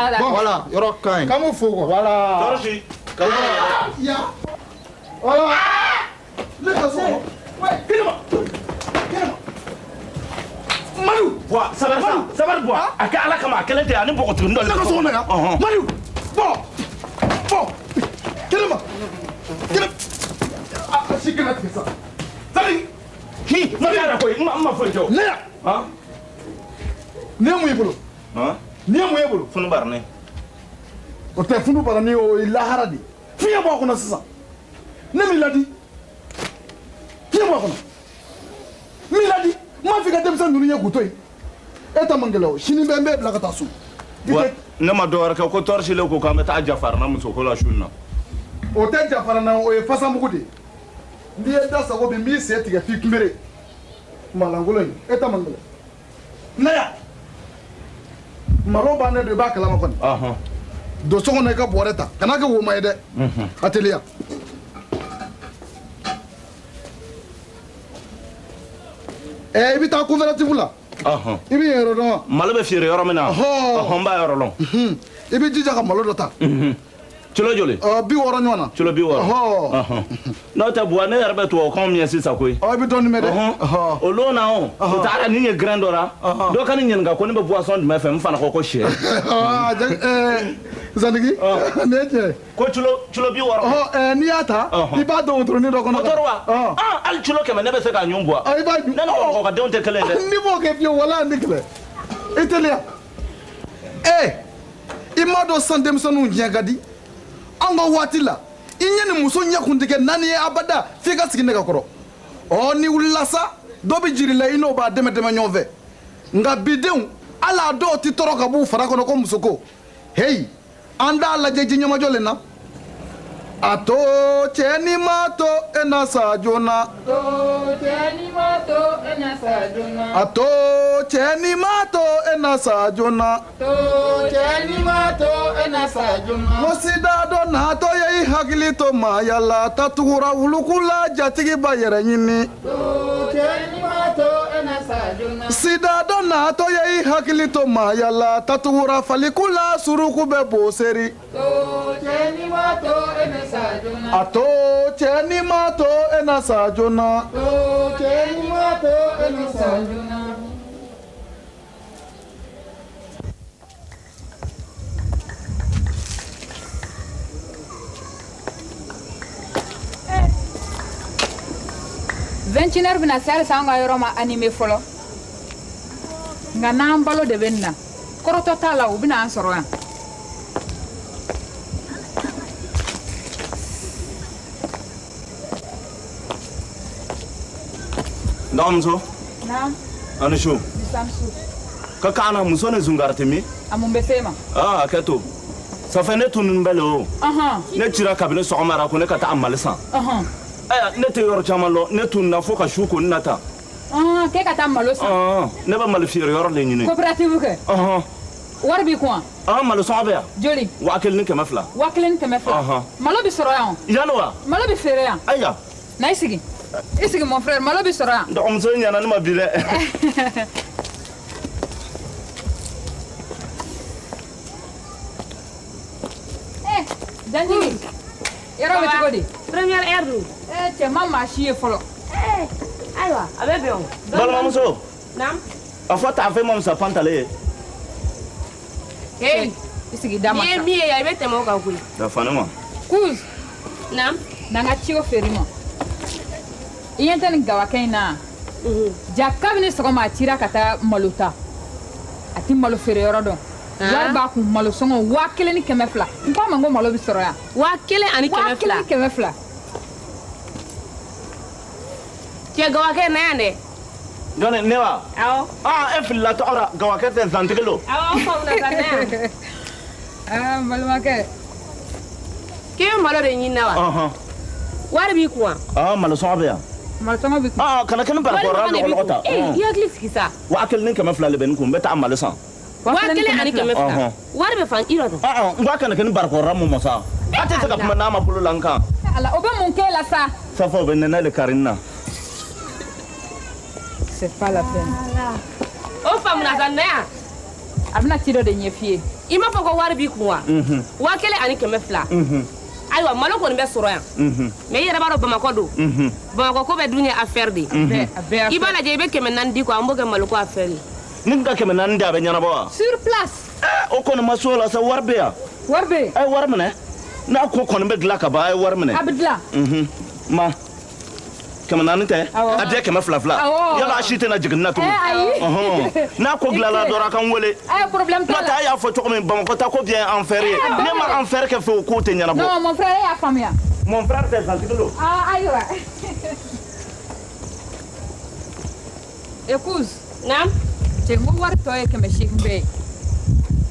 Non. Voilà, yɔrɔ ka ɲi. K'an m'o fo quoi. Voilà. Torsi. Ya. Voilà. Ne ka so. Madu, bois, sabari bois. A kɛ Ala kama a kɛlen tɛ ani bɔgɔtigi dɔ. Ne ka so kɔnɔ yan. Madu. Bon. Kɛlɛ ma. Ah, si kɛlɛ tigɛ sa. Sali. Hi, ma yɛrɛ koyi, n ma foyi kɛ o. Ne ya. Han? Ni ye mun y'i bolo? Han? Ni ye mun y'i bolo? Funu barani. O tɛ funu barani o ye lahara de. Fiɲɛ bɔ a kɔnɔ sisan. Ne m'i ladi. Fiɲɛ bɔ a kɔnɔ. M'i ladi. N m'a f'i ka denmisɛn ninnu ye k'u to yen. E ta man gɛlɛn o. Sini bɛ n bɛ bila ka taa so. Ne ma dɔ wɛrɛ kɛ ko Torsi le ko k'an bɛ taa Jafarina muso ko la su in na. O tɛ Jafarina o ye fasamugu de ye. N'i ye da sago bi n b'i sen tigɛ f'i kunbere. Malangolo in e ta man gɛlɛn. Ne ya. Malo bannen don i b'a kalama kɔni. Don so kɔnɔ i ka bɔrɛ ta kana kɛ woma ye dɛ. A teliya. I bɛ taa coopérative la. I bɛ yen yɔrɔ dɔn wa. Malo bɛ feere yɔrɔ min na. N b'a yɔrɔ dɔn. I bɛ jija ka malo dɔ ta. Kilo joli? 60 ɲɔgɔn na. Kilo 60. N'o tɛ buwa ne yɛrɛ bɛ tubabukanw mɛn sisan koyi. I bɛ dɔɔnin mɛn dɛ. O don na o taara ni ye grain dɔ la dɔ ka ne ɲininka ko ne bɛ boisson jumɛn fɛ n fana ko sɛ. Zanigi nin ye tiɲɛ. Ko kilo 60. N'i y'a ta i b'a dɔn wotoronin dɔ kɔnɔ. Moteur wa? Hali kilo 100 ne bɛ se k'a ɲun buwa. I b'a ɲun. Ne ni mɔgɔ ka denw tɛ kelen ye dɛ. N'i b'o kɛ fiyewu wala ni kɛlɛ i teliya. I m'a dɔn san denmisɛnninw diɲɛ ka di. An ka waati la I ɲɛ ni muso ɲɛ kun tigɛ naani ye abada f'i ka sigi nɛgɛkɔrɔ. Ni wulila sa dɔ bɛ jiri la I n'o b'a dɛmɛ dɛmɛ ɲɔgɔn fɛ. Nka bidenw hali a dɔw tɛ tɔɔrɔ ka b'u fara kɔnɔ ko muso ko. Hey an t'a lajɛ ji ɲɛmajɔ le na. A to cɛ ni ma to e na sa joona. A to cɛ ni ma to e na sa joona. A to cɛ ni ma to e na sa joona. A to cɛ ni ma to e na sa joona. Ko sida dɔ natɔ ye I hakili to maaya la tatugura wuluku la jatigi ba yɛrɛ ɲini. A to cɛ ni ma to e na sa joona. Sida dɔ natɔ ye I hakili to maaya la tatugura faliku la suruku bɛ bo seri. A to cɛ ni ma to e na a to cɛ ni ma to e na sa joona. A to cɛ ni ma to e na sa joona. Ventilateur bɛna se halisa an ka yɔrɔ ma animé fɔlɔ nka n'an balo de bɛ nin na kɔrɔtɔ t'a la u bɛna an sɔrɔ yan. Naamuso. Naam. Ani su. Bisamsu. Ka kana muso ni zungariti mi. A mun bɛ se ma. Hakɛ to. Safɛ ne tunun bɛ le o. Ne cira kabini sɔgɔmara ko ne ka taa Mali san. Ne tɛ yɔrɔ caman dɔn ne tununna fo ka su ko ne na taa. K'e ka taa malo san. Ne bɛ Mali feere yɔrɔ de ɲini. Coopérative kɛ. Wari b'i kun wa. Malo sɔngɔ bɛ yan. Joli. 1000 ni 200. 1000 ni 200. Malo bɛ sɔrɔ yan. Yanni wa. Malo bɛ feere yan. Ayiwa. Na I sigi. I sigi mon frère malo bɛ sɔrɔ yan. Dɔgɔmuso ɲɛna ne ma bi dɛ. Janjigi yɔrɔ bɛ cogo di. Première heure dun. Cɛ ma maa si ye fɔlɔ. Ayiwa a bɛ bɛn o. Balimamuso. Naamu. A fɔ t'a fɛ ma musa pantale ye. I sigi da ma sa. N'i ye min ye yan I bɛ tɛmɛ o kan koyi. Dafa ne ma. Kuz. Naamu. Na n ka ci o feere ma. I ɲɛ tɛ nin gawakɛ in na. ja kabini sɔgɔma a cira ka taa malo ta a ti malo feere yɔrɔ dɔn wari b'a kun malo sɔngɔ 1,000 ni 200 n k'a ma ko malo bi sɔrɔ yan 1,000 ani 200 1,000 ni 200 cɛ gawakɛ na yan dɛ jɔnni ne wa awɔ e filila tɔgɔ la gawakɛ tɛ zantigi lo awɔ faamuna ka na yan balimakɛ k'i bɛ malo de ɲini na wa wari b'i kun wa malo sɔngɔ bɛ yan malo sɔngɔ bi kun kana kɛ ni barakɔrɔla lɔgɔlɔgɔ ta i hakili sigi sa 1,000 ni 200 de bɛ nin kun n bɛ taa malo san 1,000 ani 200 wari bɛ fan i la dun n ko a kana kɛ ni barakɔrɔla mun ma sa a tɛ se ka kuma n'a ma bolo la n kan ala o bɛ mun kɛ la sa safa o bɛ nɛnɛ le kari na c'est pas la peine o faamuna ka na yan a bɛna ci dɔ de ɲɛ f'i ye i m'a fɔ ko wari b'i kun wa 1,000 ani 200 ayiwa malo kɔni bɛ sɔrɔ yan mais i yɛrɛ b'a dɔn bamakɔ don bamakɔ ko bɛ dun ye affaire de i b'a lajɛ i bɛ 400 di quoi an b'o kɛ malo ko affaire ye ni ka 400 di a bɛ ɲɛnabɔ wa sur place o kɔni ma so la sa wari bɛ yan wari bɛ yen a ye wari minɛ n'a ko kɔni bɛ dilan ka ban a ye wari minɛ a bɛ dilan ma 400 tɛ a di 200 yala a si tɛna jigin na tugun n'a ko dilanla dɔrɔn a kan wele n'o tɛ a y'a fɔ cogo min bamakɔ ta ko bien en faire ye ne ma en faire kɛ fɛ o k'o tɛ ɲɛnabɔ non mon frère y'a faamuya mon frère tɛ zantigi lo ayiwa épouse naam cɛ ko wari tɔ ye 800 bɛɛ ye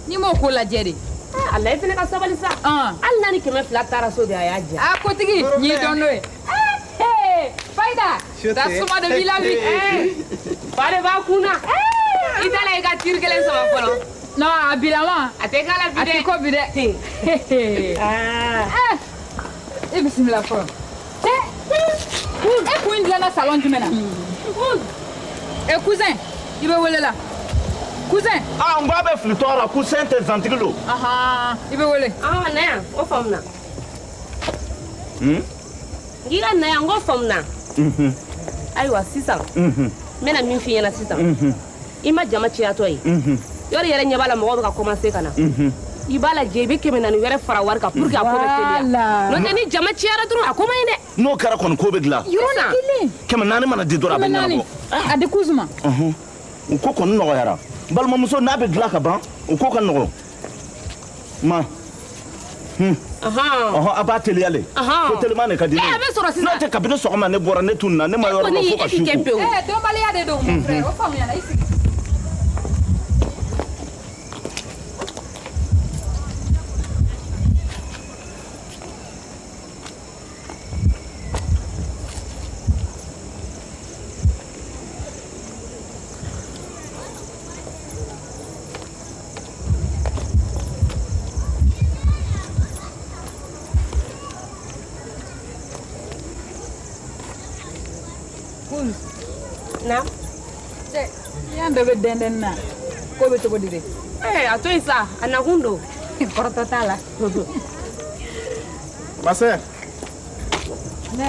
n'i m'o ko lajɛ de ala i fana ka sabali sa hali n'a ni 200 taara so de a y'a diya a kotigi n'i dɔn n'o ye Faïda, ta suma de villa lui. Fale b'a kun na. I t'a la i ka tiri kelen sama fɔlɔ. Non, a bilama. A tɛ k'a la bi dɛ. A tɛ ko bi dɛ. I bisimila fɔlɔ. E kun dilanna salon jumɛn na? Cousin, i bɛ wele la. Cousin. N ko a bɛ fili tɔgɔ la cousin tɛ zantigi lo. I bɛ wele. Na yan, o faamuna. N'i ka na yan, n ko faamuna. Ayiwa sisan n bɛna min f'i ɲɛna sisan i ma jama ciyatɔ ye yɔrɔ yɛrɛ ɲɛ b'a la mɔgɔw bɛ ka commencer ka na i b'a lajɛ i bɛ 400 wɛrɛ fara wari kan pour que a ko bɛ teliya n'o tɛ ni jama ciyara dɔrɔn a ko man ɲi dɛ n'o kɛra kɔni ko bɛ dilan yɔrɔnin kelen 400 mana di dɔrɔn a bɛ ɲɛnabɔ a di Kuzuma o ko kɔni nɔgɔyara balimamuso n'a bɛ dilan ka ban o ko ka nɔgɔ ma a b'a teliya le ko telima de ka di ne ye a bɛ sɔrɔ sisan n'o tɛ kabini sɔgɔma ne bɔra ne tun na ne ma yɔrɔ dɔn fo ka su ko dɔnbaliya de don mon frère o faamuyana i sigi na yan dɔ bɛ dɛndɛn na ko bɛ cogo di de a to yen sa a nakun don kɔrɔtɔ t'a la Ma sœur. Oui.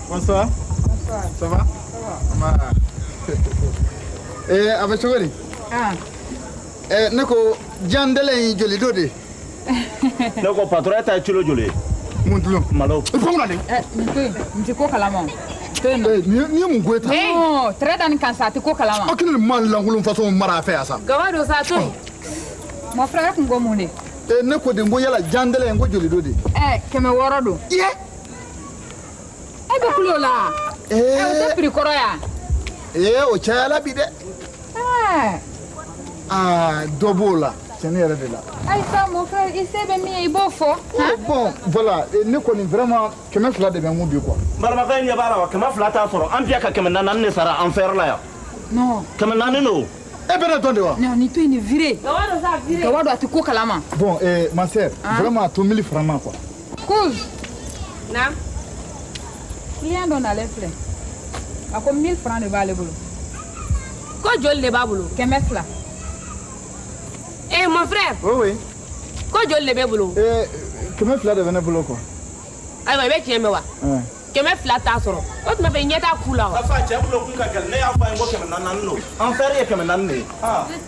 Bonsoir. Bonsoir. Ça va? Ça va. Avec cogo di? Ne ko jandele in joli do de? ne ko patron e ta ye kilo joli ye mun tulo? malo Fɔmuna de. nin to yen nin tɛ ko kalama o to yen nɔ Ni ye mun ko ye tan? non tɛrɛ da nin kan sa a tɛ ko kalama Aw kini ma lankolon façon mara a fɛ yan sa. gawa don sa a to yen mon frère e kun ko mun de Ne ko de n ko yala jandele in ko joli do de? 600 don Iye. e bɛ kulo la o tɛ prix kɔrɔ yan O cayala bi dɛ. Dɔ b'o la. Tiɲɛ yɛrɛ de la. Aïssa mon frère i se bɛ min ye i b'o fɔ Bon, voilà. Ne kɔni vraiment 200 de bɛ n kun bi quoi. balimakɛ ɲɛ b'a la wa 200 t'a sɔrɔ an biya ka 400 de sara an fɛrɛ la yan non 400 no E bɛ ne dɔn de wa? non nin to yen nin viré gawa don sa a viré gawa don a tɛ ko kalama Bon, ma sœur, vraiment a to 1000 francs ma quoi. Kouz na client dɔ nalen filɛ a ko 1000 francs de b'ale bolo ko joli de b'a bolo 200 mon frère Oui. ko joli de b'e bolo 200 de bɛ ne bolo quoi. ayiwa i bɛ tiɲɛ mɛn wa 200 t'a sɔrɔ o tuma fɛ i ɲɛ t'a ku la wa fa cɛ bulo kun ka gɛlɛn ne y'a fɔ a ye ko 400 no an fɛrɛ ye 400 de ye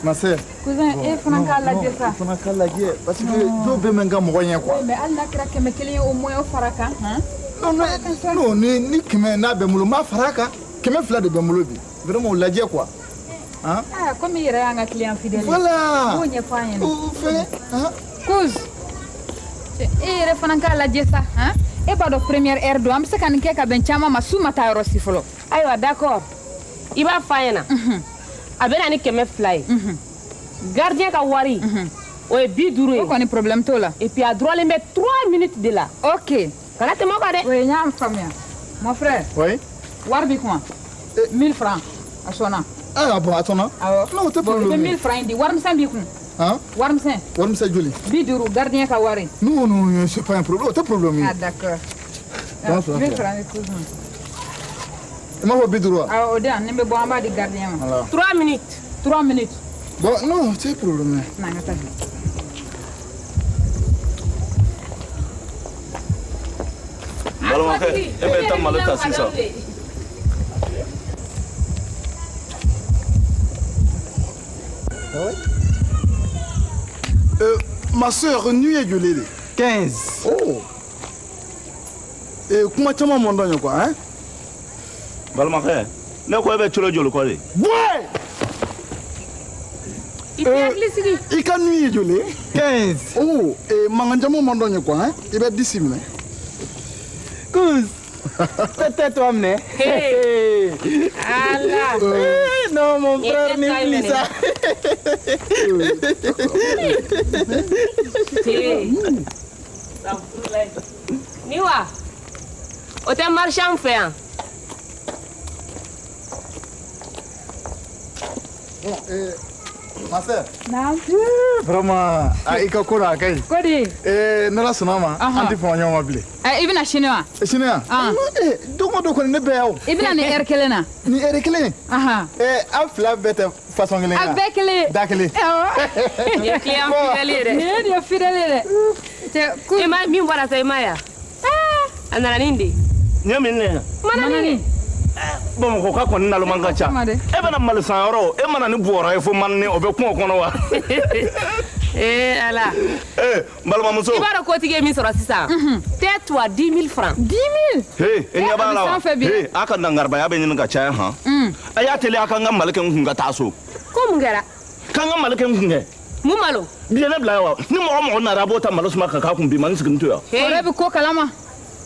Ma sœur. cousin e fana k'a lajɛ sa Fana k'a lajɛ parce que dɔw bɛ mɛn ka mɔgɔ ɲɛ quoi. mais hali n'a kɛra 100 ye au moins o fara kan Non, ni kɛmɛ n'a bɛ n bolo n b'a fara a kan. kɛmɛ fila de bɛ n bolo bi vraiment o lajɛ quoi Ah, comme il y a un client fidèle. voilà On n'y a pas rien. fɛn Cause. Et il faut encore la dire ça, hein? Et pas de première heure d'eau. Am se kan ke ka ben chama masu mata yoro si folo. Ayiwa d'accord i b'a f'a ɲɛna a bɛ na ni kɛmɛ fila ye gardien ka wari o ye 50 ye Ko ni problème to la. et puis a droitlen bɛ 3 minutes de la OK. kana tɛmɛ o kan dɛ Oui, nyam famia. Mon frère, oui war bi quoi? 1000 francs. A sona. ah bon attends Awo. non o tɛ Bon, problème 1000 francs di war misen bi kun. hein War misen. wari misɛn joli Bi duru gardien ka wari. non non c'est pas un problème o tɛ problème ye Ah d'accord. Comment ça 1000 fait? francs écoute. i m'a fɔ 50 wa Ah, odan ne be bo amba di gardien ma. voilà 3 minutes 3 minutes. bon non c'est problème ye Na ngata. balimakɛ e bɛ taa malo ta sisan ma soeur nu ye joli de 15 oh kuma caman man dɔn ye quoi hein balimakɛ ne ko e bɛ colo joli kɔ de ouais i tɛ hakili sigi i ka nu ye joli 15 oh mankan caman man dɔn ye quoi hein i bɛ disi minɛ Cous tais-toi minɛ ala non mon frère ni n'oublie ça ni wa o tɛ marchand fɛ yan bon ma sœur Naam. vraiment i ka ko la a ka ɲi Ko di? n'ala sɔnna ma an tɛ fɔ ɲɔgɔn ma bilen Ibina sini wa? sini yan Ah. don o don kɔni ne bɛ yan o Ibina ni heure kelen na. ni heure kelen Aha. an fila bɛɛ tɛ façon kelen A bɛɛ kelen. da kelen i ye client fidèle ye dɛ Ni ye nin ye fidèle dɛ. i ma min bɔra sa i ma ya a nana nin de ɲɛ min ne Manani. bamakɔ ka kɔni naloman ka ca Kuma de. e bɛna mali san yɔrɔ e mana ni bɔra ye fo manani o bɛ kungo kɔnɔ wa ala balimamuso i b'a dɔn kotigi ye min sɔrɔ sisan tais-toi 10 000 francs 10 000. he e ɲɛ b'a la wa a bɛ sanfɛ bi dɛ. he a ka dangaribaya bɛ ɲini ka caya han a y'a teli a ka n ka mali kɛ n kun ka taa so ko mun kɛra k'an ka mali kɛ n kun kɛ mun malo bi ye ne bila yan wa ni mɔgɔ mɔgɔ nana a b'o ta malo suma ka k'a kun bi ma n sigin to yan Ore bi ko kalama.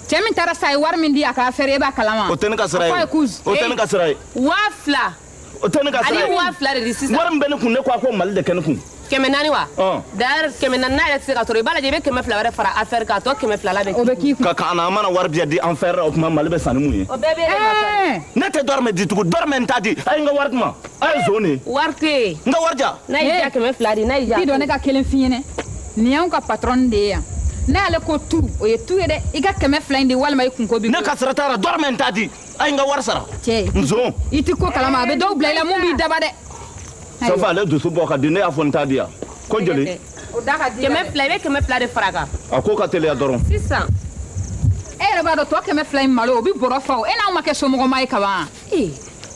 Cɛ min taara sa ye wari min di a ka affaire e b'a kalama. o tɛ ne ka sira A fɔ a ye ye Cous. o tɛ ne ka sira ye 2000 o tɛ ne ka sira ale ye 2000 de di sisan wari min bɛ ne kun ne ko a ko mali de kɛ ne kun 400 wa Ɔn. d'ailleurs 400 n'a yɛrɛ tɛ se ka sɔrɔ i b'a lajɛ i bɛ 200 wɛrɛ fara affaire kan a tɔ 200 la bɛ O bɛ k'i kun. ka kan a mana wari bɛɛ di an fɛrɛ o tuma mali bɛ san ni mun ye o bɛɛ bɛ e nɔfɛ ne tɛ dɔrɔmɛ di tugun dɔrɔmɛ n t'a di a ye n ka wari kuma a ye zon ne wari tɛ yen n ka wari ja n'a y'i ja 200 di n'a y'i ja Bi dɔn ne ka kelen f'i ɲɛnɛ. Nin y'anw ka patron de ye yan. N'ale ko tu, o ye tu ye dɛ. I ka 200 in di walima i kunko bi. ne ka sira t'a la dɔrɔmɛ n t'a di a ye n ka wari sara Cɛ. n zon I ti ko kalama a bɛ dɔw bila i la mun b'i daba dɛ. safu ale dusu bɔ ka di ne y'a fɔ n t'a di yan ko joli O da ka di. 200 i bɛ 200 de fara a kan a ko ka teliya dɔrɔn sisan E yɛrɛ b'a dɔn tɔ 200 in malo o bi bɔrɔ fa o. E n'anw ma kɛ somɔgɔma ye kaban.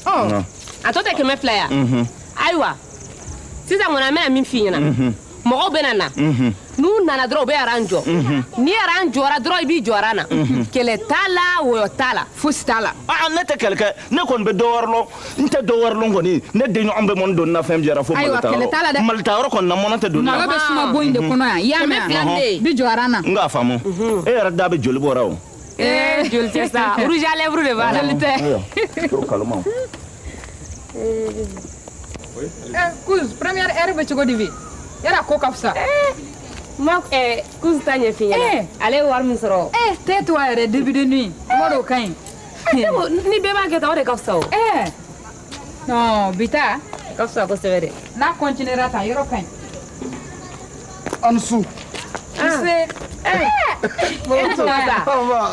Ɔ. a tɔ tɛ 200 ya ayiwa sisan kɔni an bɛna min f'i ɲɛna mɔgɔw bɛ na na n'u nana dɔrɔn u bɛ aran jɔ ni aran jɔra dɔrɔn i b'i jɔ aran na kɛlɛ t'a la wɔyɔ t'a la Fosi t'a la. ne tɛ kɛlɛ kɛ ne kɔni bɛ dɔ wɛrɛ lɔn n tɛ dɔ wɛrɛ lɔn kɔni ne den ɲɔgɔn bɛ mɔni doni na fɛn biyara fo Ayiwa, kɛlɛ t'a la dɛ. mali ta yɔrɔ kɔni na mɔnɔ tɛ doni Malo na bɛ suma bon in de kɔnɔ yan. I y'a mɛn 200 de ye Bi jɔ aran na. n k'a faamu e yɛrɛ da bɛ joli bɔra o joli tɛ sa rouge à lèvres de b'a la Joli tɛ. trop calmement Cous, première heure bɛ cogo di bi? Yala ko ka fisa. ma kusi ta ɲɛ f'i ɲɛna ale ye wari min sɔrɔ Tais-toi yɛrɛ début de nuit. Kuma dɔw ka ɲi. ni bɛɛ b'a kɛ tan o de ka fisa o Non, bi ta ka fisa kosɛbɛ dɛ n'a continuera tan yɔrɔ ka ɲi. an su Tu sais, e tun ka sa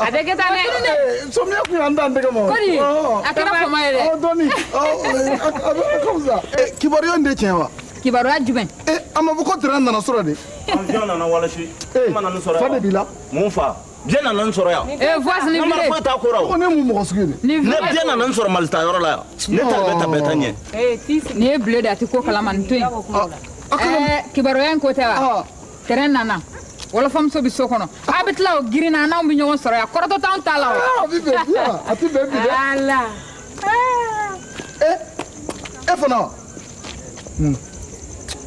a tɛ kɛ tan dɛ sɔmiya kun y'an dan tɛgɛ ma Kodi, a kɛra fama ye dɛ. dɔɔni a bɛ ka fisa kibaruya in de tiɲɛ wa Kibaruya jumɛn? a ma fɔ ko tɛrɛn nana sɔrɔ de avion nana walasi e ma na nin sɔrɔ fa de yan b'i la mun fa biɲɛ nana nin sɔrɔ yan Voice ni ne ma vire. foyi t'a ko la o ko ne mun mɔgɔ sugu ye de Ni ne vire. biɲɛ nana nin sɔrɔ mali ta yɔrɔ la yan ne ta bɛ ta bɛɛ ta ɲɛ Ni ye bleu de a ti ko kalama nin to yen. Kibaruya in ko tɛ wa? Tɛrɛn nana. Wolofamuso bi so kɔnɔ. A bɛ tila o girinna n'anw bi ɲɔgɔn sɔrɔ yan. Kɔrɔtɔ t'anw ta la o. a bɛ bɛn bi yan a tɛ bɛn bi dɛ ala e fana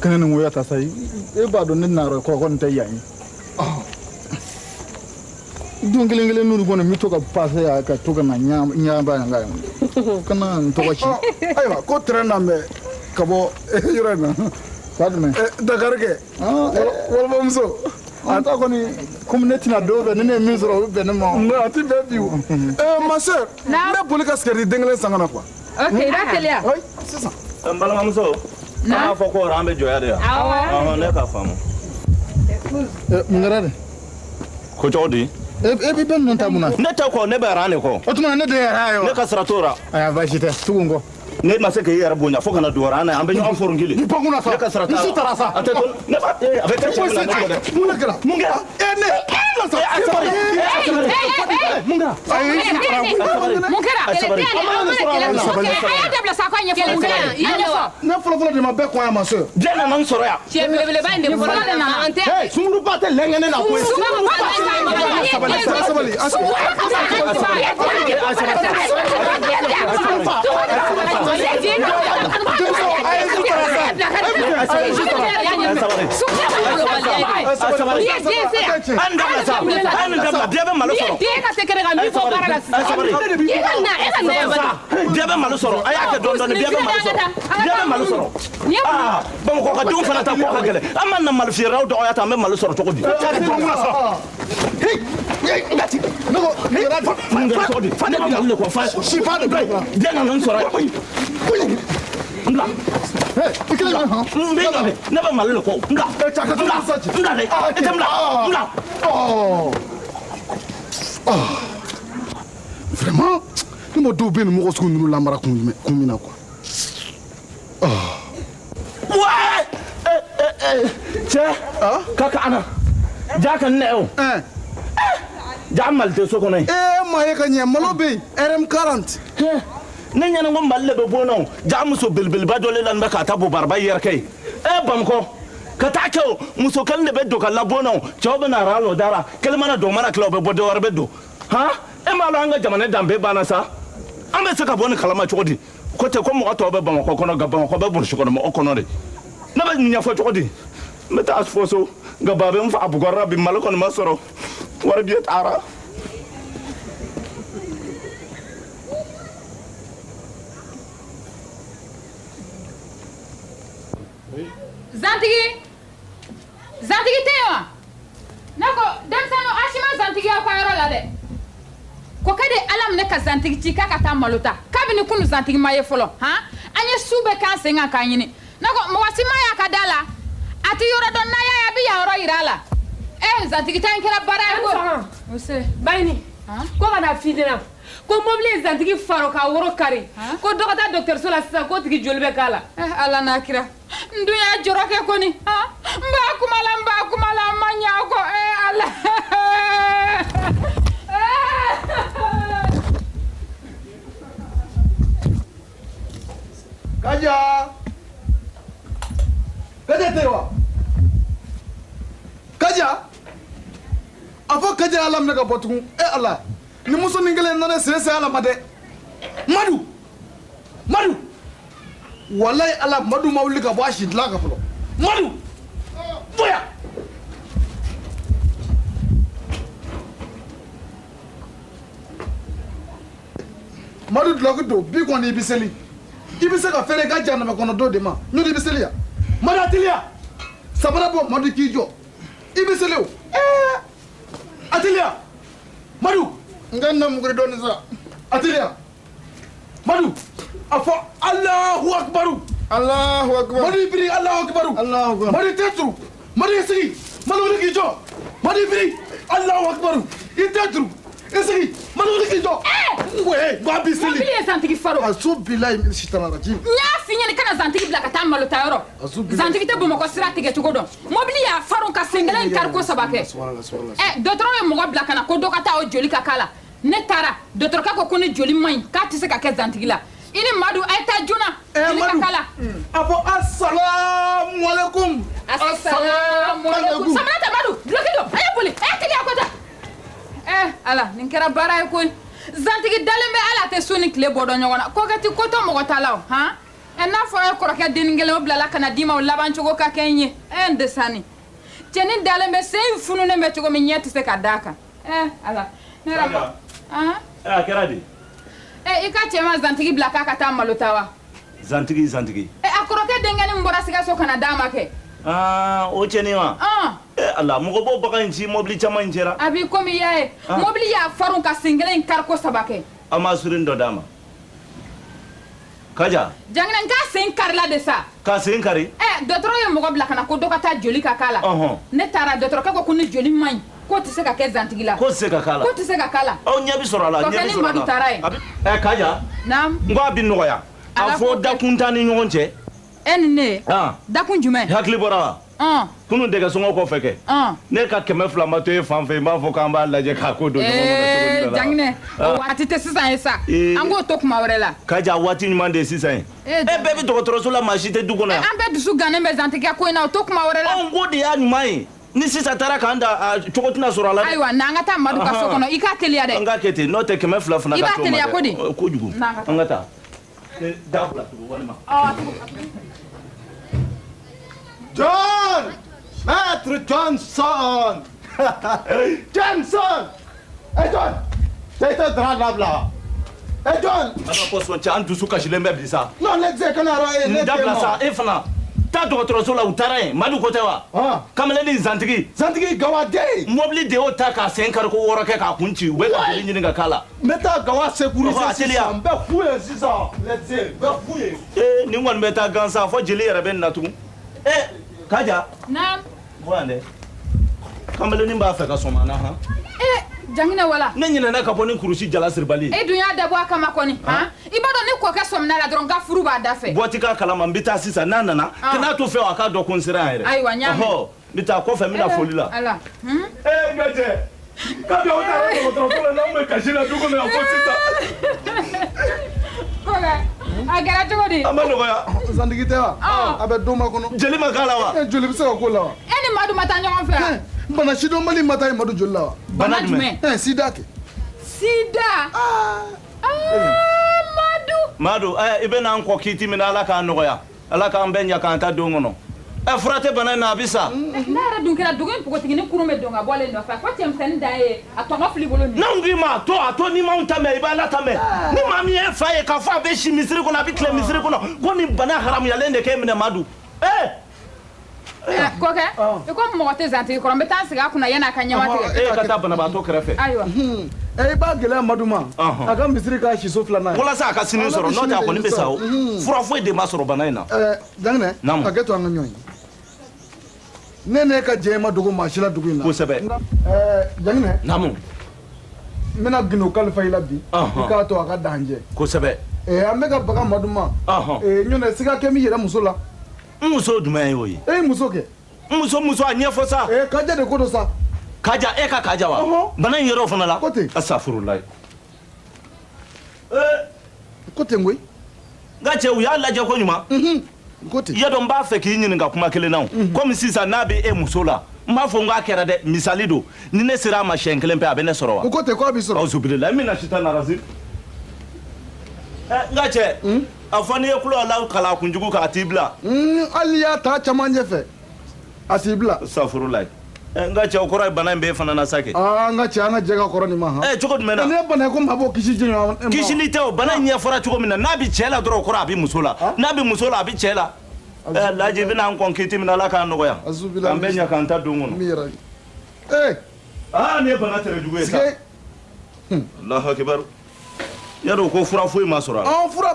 kana ni ngoya ta sai e ba do nin na ro ko gon tay yayi dun gelengele nuru gona mi to ka passe ya ka to kana nya ba nga kana to ko ci aywa ko tren na me kabo yura na sadme Dakar ke wala ba muso anta ko ni community na do be ne mi zoro be ne mo no ati be biu ma sœur ne boli ka skeri dengele sangana quoi ok da kelia oui c'est ça balama muso na fɔ ko ran bɛ jɔya de ya ne ka faamu mun gara de ko cogo di e bi ben non tabuna ne tɛ kɔ ne bɛ ran de kɔ o tuma ne de yara yo ne ka sira t'o ra aya va jite tugungo ne ma se k'i yɛrɛ bonya fo kana don ran na an bɛ ɲɔgɔn foron kelen ni panguna sa ne ka sira t'a ni tara sa a tɛ to ne ba a bɛ kɛ cɛ bila ne kɔ dɛ mun kɛra mun kɛra ne mun kɛra dabila sa ko ɲɛfɔ mun kɛra ne fɔlɔfɔlɔ de ma bɛɛ kɔn ya ma sœur diɲɛ nana n sɔrɔ yan cɛ belebeleba in de fɔlɔ de nana an tɛ sunkuru ba tɛ lɛngɛnɛ na koyi sabali malo sɔrɔ a y'a kɛ dɔɔni bɛɛ bɛ malo sɔrɔ Bamakɔ ka denw fana ta ko ka gɛlɛn an ma na malo feerelaw dɔgɔya ta an bɛ malo sɔrɔ cogo di ne bɛ malo le kɔ vraiment ni mo dɔw bɛ nin mɔgɔ sugu ninnu lamara kun min na quoi cɛ ka kaana ja ka nɛ o ja mali tɛ so kɔnɔ yen ma ye ka ɲɛ malo bɛ yen RM40 ne ɲɛna ko mali le bɛ bɔ nɔ ja muso belebeleba dɔ le la nin bɛ k'a ta bobaraba yɛrɛkɛ ye Bamakɔ ka taa kɛ o muso kelen de bɛ don ka labɔ nɔ cɛw bɛ na ra lɔ dara kelen mana don mana tila o bɛ bɔ dɔ wɛrɛ bɛ don e m'a dɔn an ka jamana danbe banna sa an bɛ se ka bɔ ni kalama cogo di ko tɛ ko mɔgɔ tɔw bɛ Bamakɔ kɔnɔ nka Bamakɔ bɛ burusi kɔnɔ mɔgɔ kɔnɔ de ne bɛ ɲɛfɔ cogo di n bɛ taa fɔ so nka baa bɛ n fa a bugɔra bi mali kɔni ma sɔrɔ wari biye taara Zantigi tɛ yen wa ne ko denmisɛnninw a si ma zantigiya ka yɔrɔ la dɛ ko ka di ala minɛ ka zantigi ci k'a ka taa malo ta kabini kunu zantigi ma ye fɔlɔ an ye su bɛɛ k'an sen kan k'an ɲini ne ko mɔgɔ si ma y'a ka da la a ti yɔrɔ dɔn n'a y'a ye a bɛ yan yɔrɔ yira a la zantigi ta in kɛra baara ye ko Bayini ko ka na f'i ɲɛna ko mobili ye zantigi faro ka woro kari ko dɔ ka taa dɔgɔtɔrɔso la sisan k'o tigi joli bɛ k'a la ala n'a kira n dun y'a jɔrɔ kɛ kɔni n b'a kuma la a ma ɲɛ ko ala Kaja tɛ wa Kaja a fɔ Kaja ala minɛ ka bɔ tugun ala ni musonin kelen nana sire se ala ma dɛ Madu wallahi ala Madu ma wuli ka bɔ a si dilan kan fɔlɔ Madu boya Madu duloki don bi kɔni i bɛ seli i bɛ se ka fɛrɛ ka janaba kɔnɔ don de ma n'o de i bɛ seli yan Madu ateliya sabara bɔ Madu k'i jɔ i bɛ seli o ateliya Madu n ka na muguri dɔɔni sa ateliya Madu a fɔ Allahu Akbaru Allahu akbar Madu i biri Allahu Akbaru Allahu akbar Madu i tɛ turu Madu i sigi Madu wuli k'i jɔ Madu i biri Allahu Akbaru i tɛ turu i sigi Madu wuli k'i jɔ ba bi seli mobili ye zantigi faro azu bilayi min sitana rajim n y'a f'i ɲɛna kana zantigi bila ka taa malo ta yɔrɔ zantigi tɛ Bamakɔ sira tigɛ cogo dɔn mobili y'a faro ka sen kelen kari ko 3 kɛ dɔgɔtɔrɔ ye mɔgɔ bila ka na ko dɔ ka taa o joli ka k'a la ne taara dɔgɔtɔrɔkɛ ko ni joli man ɲi k'a tɛ se ka kɛ zantigi la i ni Madu a ye taa joona joli ka k'a la a fɔ asalamualeykum asalamualeykum Saminata Madu duloki don a ye boli a ye tigi a kɔta ala nin kɛra baara ye koyi zantigi dalen bɛ ala tɛ su ni tile bɔ dɔn ɲɔgɔn na ko kɛ ti ko tɔ mɔgɔ ta la o n'a fɔra kɔrɔkɛ denni kelen o bilala ka na d'i ma o laban cogo ka kɛ n ye n desani cɛnin dalen bɛ sen fununen bɛ cogo min ɲɛ tɛ se ka d'a kan ala ne yɛrɛ bɔ a kɛra de i ka cɛma zantigi bila k'a ka taa malo ta wa zantigi a kɔrɔkɛ denkɛnin min bɔra sikaso ka na d'a ma kɛ o cɛnin wa ala mɔgɔ b'o bagan in ci mobili caman in cɛra a b'i komi i y'a ye mobili y'a farin ka sen kelen in kari ko 3 kɛ a ma surin dɔ d'a ma kaja jangina n k'a sen karila de sa k'a sen kari dɔtɔrɔ ye mɔgɔ bila ka na ko dɔ ka taa joli ka k'a la ne taara dɔtɔrɔkɛ ko ni joli man ɲi k'o tɛ se ka kɛ zantigi la k'o tɛ se ka k'a la k'o tɛ se ka k'a la aw ɲɛ bɛ sɔrɔ a la ɲɛ bɛ sɔrɔ a la ni Madu taara ye kaja naamu n ko a bɛ nɔgɔya a fɔ dakun t'an ni ɲɔgɔn cɛ e ni ne dakun jumɛn hakili bɔra wa kunun dɛgɛsɔngɔ kɔfɛ kɛ ne ka 200 ma to e fan fɛ n b'a fɔ k'an b'a lajɛ k'a ko don ɲɔgɔn kɔnɔ janginɛ o waati tɛ sisan ye sa an k'o to kuma wɛrɛ la kaja waati ɲuman de ye sisan ye e bɛɛ bɛ dɔgɔtɔrɔso la maa si tɛ du kɔnɔ yan an bɛɛ dusu gannen bɛ zantigiya ko in na o to kuma wɛrɛ la n ko de y'a ɲuman ye ni sisan taara k'an da cogo tɛna sɔrɔ a la dɛ ayiwa n'an ka taa Madu ka so kɔnɔ i k'a teliya dɛ an k'a kɛ ten n'o tɛ 200 fana i ka b'a to ma teliya ko di dɛ kojugu an ka taa da fila tugu walima John! Maître Johnson! Johnson! Hey John! C'est un drap là. Hey John! an ka pɔsɔn cɛ an dusu kasilen bɛ bi sa Non, l'exé kana ra n dabila sa e fana taa dɔgɔtɔrɔso la u taara yen Madu ko tɛ wa kamalen ni zantigi Gawaden! mobili de y'o ta k'a sen kari ko 6 kɛ k'a kun ci u bɛ ka joli ɲini ka k'a la N bɛ taa Gawa sécuriser teliya. sisan n bɛ fu ye sisan l'exé n bɛ fu ye. nin kɔni bɛ taa gansan fɔ jeli yɛrɛ bɛ nin na tugun kaja naamu bɔ yan dɛ kamalenin b'a fɛ ka sɔn na han janginɛ wala ne ɲinɛna ka bɔ ni kurusi jala siribali e dun y'a dabɔ a kama kɔni i b'a dɔn ni kɔkɛ sɔmina la dɔrɔn ka furu b'a da fɛ bɔti k'a kalama n bɛ taa sisan n'a nana kan'a to fɛ a k'a dɔn ko n sera yan yɛrɛ ayiwa n y'a mɛn n bɛ taa kɔfɛ n bɛna foli la ala gajɛ kabi aw taara dɔgɔtɔrɔso la n'anw bɛ kasi la du kɔnɔ yan fo sisan kɔkɛ a kɛra cogo di a ma nɔgɔya zantigi tɛ wa a bɛ don ma kɔnɔ jeli ma k'a la wa joli bɛ se ka k'o la wa e ni Madu ma taa ɲɔgɔn fɛ wa bana sidɔnbali ma taa ye Madu joli la wa bana jumɛn sida kɛ sida Madu i bɛ n'an kɔ k'i timina ala k'an nɔgɔya ala k'an bɛɛ ɲɛ k'an ta don kɔnɔ fura tɛ bana in na a bɛ sa ne yɛrɛ dun kɛra dugu in npogotigi ni kurun bɛ don ka bɔlen nɔfɛ a fɔ cɛmisɛnnin dan ye a tɔnɔ fili bolo nin n'anw k'i ma a to ni m'anw ta mɛn i bɛ ala ta mɛn ni maa min ye fa ye k'a fɔ a bɛ si misiri kɔnɔ a bɛ tile misiri kɔnɔ ko nin bana haramuyalen de k'e minɛ Madu kɔkɛ i ko mɔgɔ tɛ zantigi kɔrɔ n bɛ taa n sigi a kunna yanni a ka ɲɛma tigɛ e ka taa banabaatɔ kɛrɛfɛ ayiwa i b'a gɛlɛya Madu ma a ka misiri k'a siso 2nan ye walasa a ka sini sɔrɔ n'o tɛ a kɔni bɛ sa o fura foyi de ma sɔrɔ bana in na janginɛ Naamu. hakɛ to an ka ɲɔgɔn ye ne ka jɛ ma dogo maa si la dugu in na kosɛbɛ janginɛ naamu n bɛna gindo kalifa i la bi i k'a to a ka dancɛ kosɛbɛ an bɛ ka baga Madu ma ɲɔnɛ siga kɛ min yɛrɛ muso la n muso jumɛn ye o ye e ye muso kɛ n muso a ɲɛfɔ sa kaja de ko do sa kaja e ka kaja wa bana in yɛrɛ o fana la ko ten asafurulayi ko ten koyi n ka cɛ u y'a lajɛ ko ɲuman ko ten i y'a dɔn n b'a fɛ k'i ɲininka kuma kelen na o komi sisan n'a bɛ e muso la n b'a fɔ n k'a kɛra dɛ misali don ni ne sera a ma siɲɛ kelen pe a bɛ ne sɔrɔ wa ko ten ko a b'i sɔrɔ awuzubilila e mina sitan narazi n ka cɛ a fɔ n'i ye kulo ala kala kunjugu k'a t'i bila hali y'a ta camancɛ fɛ a t'i bila asafurulayi n ka cɛ o kɔrɔ ye bana in bɛ e fana na sa kɛ an ka cɛ an ka jɛ ka kɔrɔ nin ma han cogo jumɛn na ne ye bana ye ko maa b'o kisi jɛɲɔgɔn ma kisili tɛ o bana in ɲɛfɔra cogo min na n'a bɛ cɛ la dɔrɔn o kɔrɔ a bɛ muso la n'a bɛ muso la a bɛ cɛ la laji i bɛna an kɔn k'i timina ala k'an nɔgɔya k'an bɛɛ ɲɛ k'an ta don kɔnɔ min yɛrɛ nin ye bana tɛrɛ jugu ye sa alahu akibaru yadɔ ko fura foyi ma sɔrɔ a la fura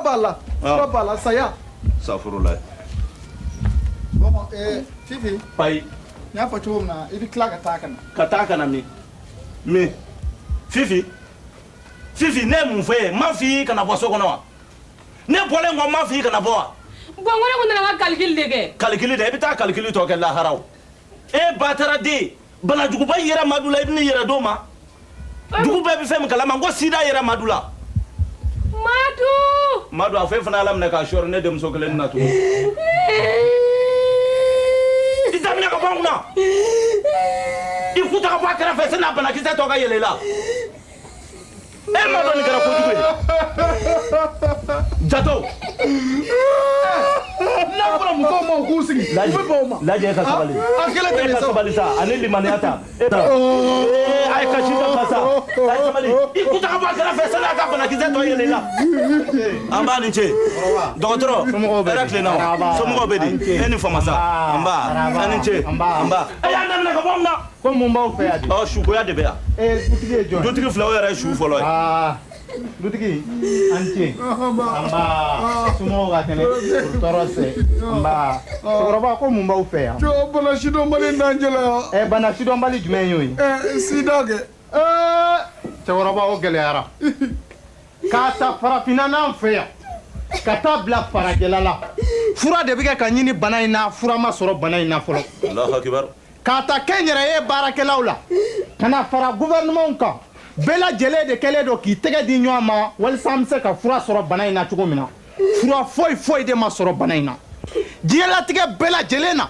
b'a la saya safurulayi Fifi, payi n y'a fɔ cogo min na i bɛ tila ka taa ka na. ka taa ka na min fifi ne ye mun fɔ ye n m'a fɔ i ye kana bɔ so kɔnɔ wa ne bɔlen kɔ n m'a fɔ i ye kana bɔ wa Bon, ko ne ko nana n ka calcul de kɛ. calcul de i bɛ taa calcul tɔ kɛ laharaw e ba taara den banajuguba yera Madu la i bɛ ne yɛrɛ d'o ma dugu bɛɛ bɛ fɛn min kalama n ko sida yera Madu la Madu a fɔ e fana Ala minɛ k'a sɔɔri ne denmuso kelen na tugun i t'a minɛ ka bɔ n kunna i kuta ka bɔ a kɛrɛfɛ sani a banakisɛ tɔ ka yɛlɛ i la e m'a dɔn nin kɛra kojugu ye jato lajɛ ka sabali e ka sabali sa ani limaniya ta a ye kasi dɔ ka sa a ye sabali i kuta ka bɔ a kɛrɛfɛ sani a ka banakisɛ tɔ yɛlɛ i la an b'a ni ce dɔgɔtɔrɔ hɛrɛ tilenna wa somɔgɔw bɛ di e ni famasa an b'a a ni ce an b'a e y'a daminɛ ka bɔ mun na ko mun b'aw fɛ yan de sukoya de bɛ yan dutigi ye jɔn dutigi filaw yɛrɛ ye su fɔlɔ ye dutigi an ce an b'a somɔgɔw ka kɛnɛ tɔɔrɔ sɛ an b'a cɛkɔrɔba ko mun b'aw fɛ yan jɔ bana sidɔnbali n'an cɛla yan bana sidɔnbali jumɛn y'o ye sida kɛ cɛkɔrɔba o gɛlɛyara k'a ta farafinna n'an fɛ yan ka taa bila farajɛla la fura de bɛ kɛ ka ɲini bana in na fura ma sɔrɔ bana in na fɔlɔ Allahu akibar k'a ta kɛnyɛrɛye baarakɛlaw la ka na fara gouvernement kan bɛɛ lajɛlen de kɛlen don k'i tɛgɛ di ɲɔgɔn ma walasa an bɛ se ka fura sɔrɔ bana in na cogo min na fura foyi foyi de ma sɔrɔ bana in na diɲɛlatigɛ bɛɛ lajɛlen na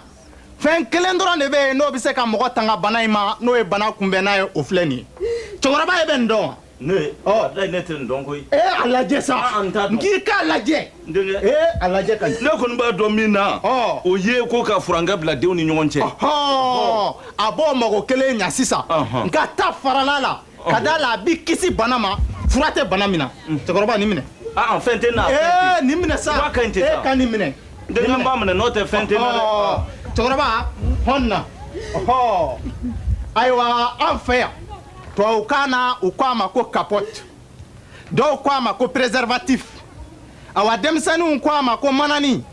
fɛn kelen dɔrɔn de bɛ yen n'o bɛ se ka mɔgɔ tanga bana in ma n'o ye bana kunbɛnna ye o filɛ nin ye cɛkɔrɔba ye bɛ nin dɔn wa. ne ne tɛ nin dɔn koyi a lajɛ sa n k'i k'a lajɛ a lajɛ ka ɲi ne kɔni b'a dɔn min na o ye ko ka furankɛ bila denw ni ɲɔgɔn cɛ a b'o mago kelen ɲa sisan nka ta farala la ka da la a b'i kisi bana ma fura tɛ bana min na cɛkɔrɔba nin minɛ fɛn tɛ na nin minɛ sa fura ka ɲi tɛ sa e ka nin minɛ denkɛ b'a minɛ n'o tɛ fɛn tɛ na dɛ cɛkɔrɔba hɔn na ayiwa an fɛ yan tubabukan na u ko a ma ko capote dɔw ko a ma ko préservatif awa denmisɛnninw ko a ma ko manani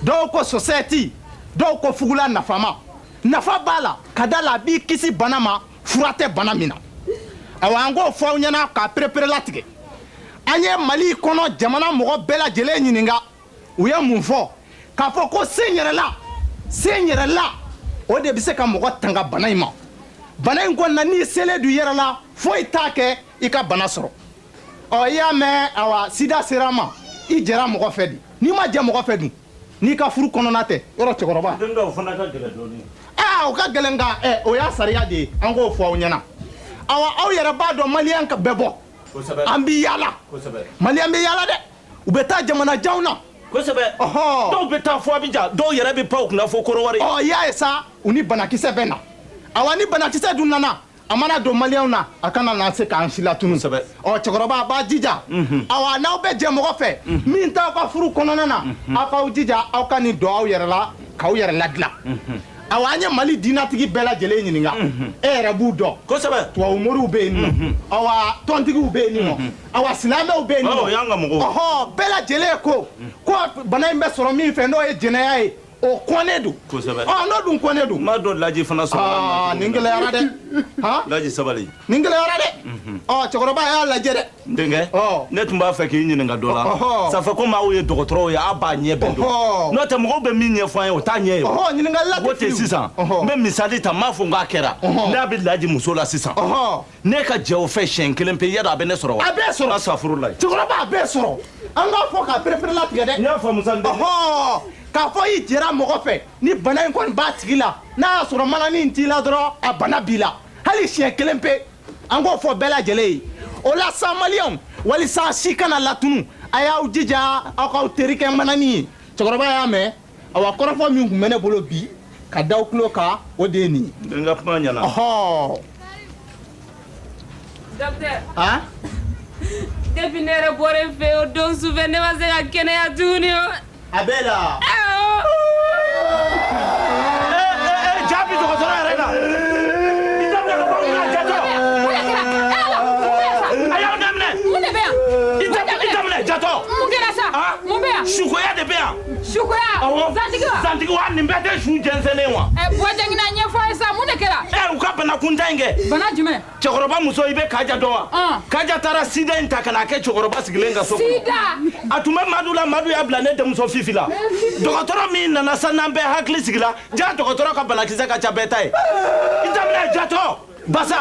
dɔw ko sosɛti dɔw ko fugula nafama nafa b'a la ka da la a b'i kisi bana ma fura tɛ bana min na awa an k'o fɔ aw ɲɛna k'a perepere latigɛ an ye mali kɔnɔ jamana mɔgɔ bɛɛ lajɛlen ɲininka u ye mun fɔ k'a fɔ ko sen yɛrɛla o de bɛ se ka mɔgɔ tanga bana in ma bana in kɔnɔna n'i selen du yɛrɛ la foyi t'a kɛ i ka bana sɔrɔ i y'a mɛn awa sida sera ma i jɛra mɔgɔ fɛ di n'i ma jɛ mɔgɔ fɛ dun n'i ka furu kɔnɔna tɛ yɔrɔ cɛkɔrɔba o fana ka gɛlɛn dɔɔnin o ka gɛlɛn nka o y'a sariya de ye an k'o fɔ aw ɲɛna awa aw yɛrɛ b'a dɔn maliyɛn ka bɛɛ bɔ an bɛ yaala maliyɛn bɛ yaala dɛ u bɛ taa jamana janw na kosɛbɛ dɔw bɛ taa fɔ Abidjan dɔw yɛrɛ bɛ pan u kunna fo Korowari i y'a ye sa u ni banakisɛ bɛ na awa ni banakisɛ dun nana a mana don maliyɛnw na a kana na se k'an si latunu cɛkɔrɔba a b'a jija awa n'aw bɛ jɛ mɔgɔ fɛ min t'aw ka furu kɔnɔna na aw k'aw jija aw ka nin don aw yɛrɛ la k'aw yɛrɛ ladilan awa an ye mali diinatigi bɛɛ lajɛlen ɲininka e yɛrɛ b'u dɔn kosɛbɛ tubabu moriw bɛ yen nɔ awa tɔntigiw bɛ yen nɔ awa silamɛw bɛ yen nɔ o y'an ka mɔgɔw bɛɛ lajɛlen ko bana in bɛ sɔrɔ min fɛ n'o ye jɛnɛya ye o kɔnɛ don kosɛbɛ n'o dun kɔnɛ don ma dɔn laji fana sɔrɔ nin gɛlɛyara dɛ laji sabali nin gɛlɛyara dɛ cɛkɔrɔba y'a lajɛ dɛ n denkɛ ne tun b'a fɛ k'i ɲininka dɔ la ça fait komi aw ye dɔgɔtɔrɔw ye aw b'a ɲɛ bɛɛ dɔn n'o tɛ mɔgɔw bɛ min ɲɛfɔ an ye o t'a ɲɛ ye ɲininkali la o tɛ sisan n bɛ misali ta n m'a fɔ n k'a kɛra n'a bɛ laji muso la sisan ne ka jɛ o fɛ siɲɛ kelen pe yadɔ a bɛ ne sɔrɔ wa a bɛ sɔrɔ asafurulayi cɛkɔrɔba a bɛ sɔrɔ an k'a fɔ k'a perepere latigɛ dɛ n y'a faamu sa n denkɛ k'a fɔ i jɛra mɔgɔ fɛ ni bana in kɔni b'a tigi la n'a y'a sɔrɔ manani in t'i la dɔrɔn a bana b'i la hali siɲɛ kelen pe an k'o fɔ bɛɛ lajɛlen ye o la sa maliyɛnw walisa si kana latunu a y'aw jija aw k'aw teri kɛ manani ye cɛkɔrɔba y'a mɛn awa kɔrɔfɔ min tun bɛ ne bolo bi ka da aw tulo kan o de ye nin ye n ka kuma ɲɛna docteur depuis ne yɛrɛ bɔra n fɛ o don sufɛ ne ma se ka kɛnɛya tuguni o a bɛ la jaabi dɔgɔtɔrɔ yɛrɛ la i daminɛ ka bɔ n na jatɔ a y'aw daminɛ i daminɛ jatɔ mun kɛra sa mun bɛ yan sukoya de bɛ yan sukoya zantigi wa nin bɛɛ tɛ su jɛnsɛnnen wa bɔjɛngina ɲɛfɔ ye sa mun de kɛra u ka bana kuntan in kɛ bana jumɛn cɛkɔrɔba muso i bɛ kaja dɔn wa kaja taara sida in ta ka n'a kɛ cɛkɔrɔba sigilen ka so sida a tun bɛ madu la madu y'a bila ne denmuso fifi la dɔgɔtɔrɔ min nana sa n'an bɛɛ hakili sigila ja dɔgɔtɔrɔ ka banakisɛ ka ca bɛɛ ta ye i daminɛ jatɔ basa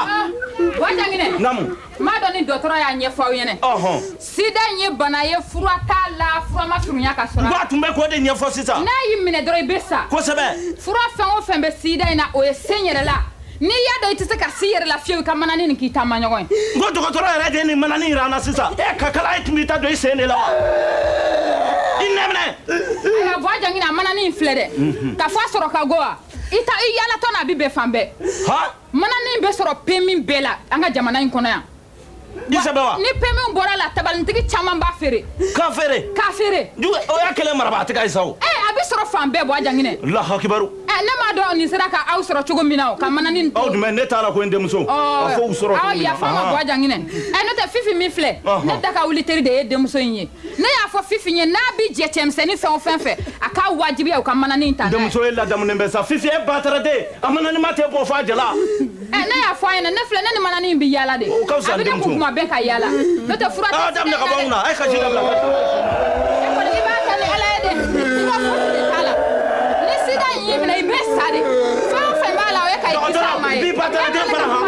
bɔjɛngine namu m'a dɔn ni dɔgɔtɔrɔ y'a ɲɛfɔ aw ɲɛna sida in ye bana ye fura t'a la fura ma surunya ka sɔrɔ a tun bɛ k'o de ɲɛfɔ sisan n'a y'i minɛ dɔrɔn i bɛ sa kosɛbɛ fura fɛn o fɛn bɛ sida in na o ye sen yɛrɛ la n'i y'a dɔn i tɛ se ka si yɛrɛ la fiyewu i ka manani nin k'i taama ɲɔgɔn ye n ko dɔgɔtɔrɔ yɛrɛ de ye nin manani yira an na sisan ka kala e tun b'i ta don i sen de la wa Aya voix jangina manani flede. Ka fa soro ka goa. Ita I yala to na bi be fambe. Ha? Manani be soro pemi bela anga jamana in kono ya. Isabewa. Ni pemi bora la tabalintigi chama ba fere. Ka fere. Du o ya kele maraba tika isaw. Abi soro fambe bo jangine. Allah akbaru. Ne ma do ni sira ka aw soro chugo minaw ka manani. Aw du men ne tala ko ndem so. Afo soro. Aw ya fama bo jangine. No te fifi mi fle. Ne da ka wuli teri de dem so yin. Ne ya fo fifi nye na bi je chemseni fe on fenfe. Aka wajibi ya ka manani tan. Dem so ella dam ne mbesa fifi e batara de. Amanani mate bo fa jela. Ne ya fo yin ne fle ne manani bi yala de. Abi de kuma be ka yala. No te fura. Ah dam ne ka bauna ay khaji dam la. E ko ni ba ka ni ala de. Fura fo de kala. Ni sida yin na ibe sade. Fa mala o e ka isa mai. Bi batara de fara ha.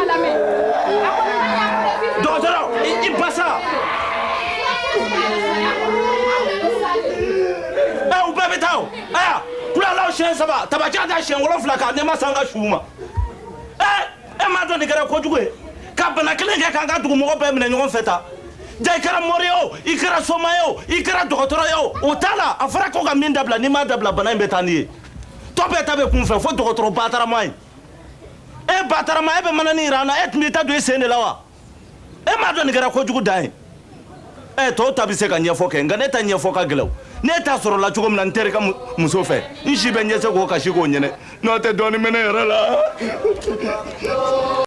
Docteur, il passa. Ah, ou bébé tao. Ah, kula la chien ça va. Tabaja da chien wolof la ka ne ma sanga shuma. E ma do ni gara ko jugo. Ka bana kelen ke kan ga dugu mo be mena nyon feta. Jai kara morio, ikara somayo, ikara docteur yo. O tala afara ko ga min dabla ni ma dabla bana mbetani. To be tabe kun fe fo docteur batara mai. E batara mai be manani rana et mi ta do sene lawa. E ma do ni gara ko jugu dai. To tabi se ka ɲɛfɔ kɛ nka ne ta ɲɛfɔ ka gɛlɛw ne ta sɔrɔ la cogo min na n terikɛ muso fɛ n si bɛ ɲɛsɛ k'o kasi k'o ɲɛnɛ n'o tɛ dɔɔnin mɛ ne yɛrɛ la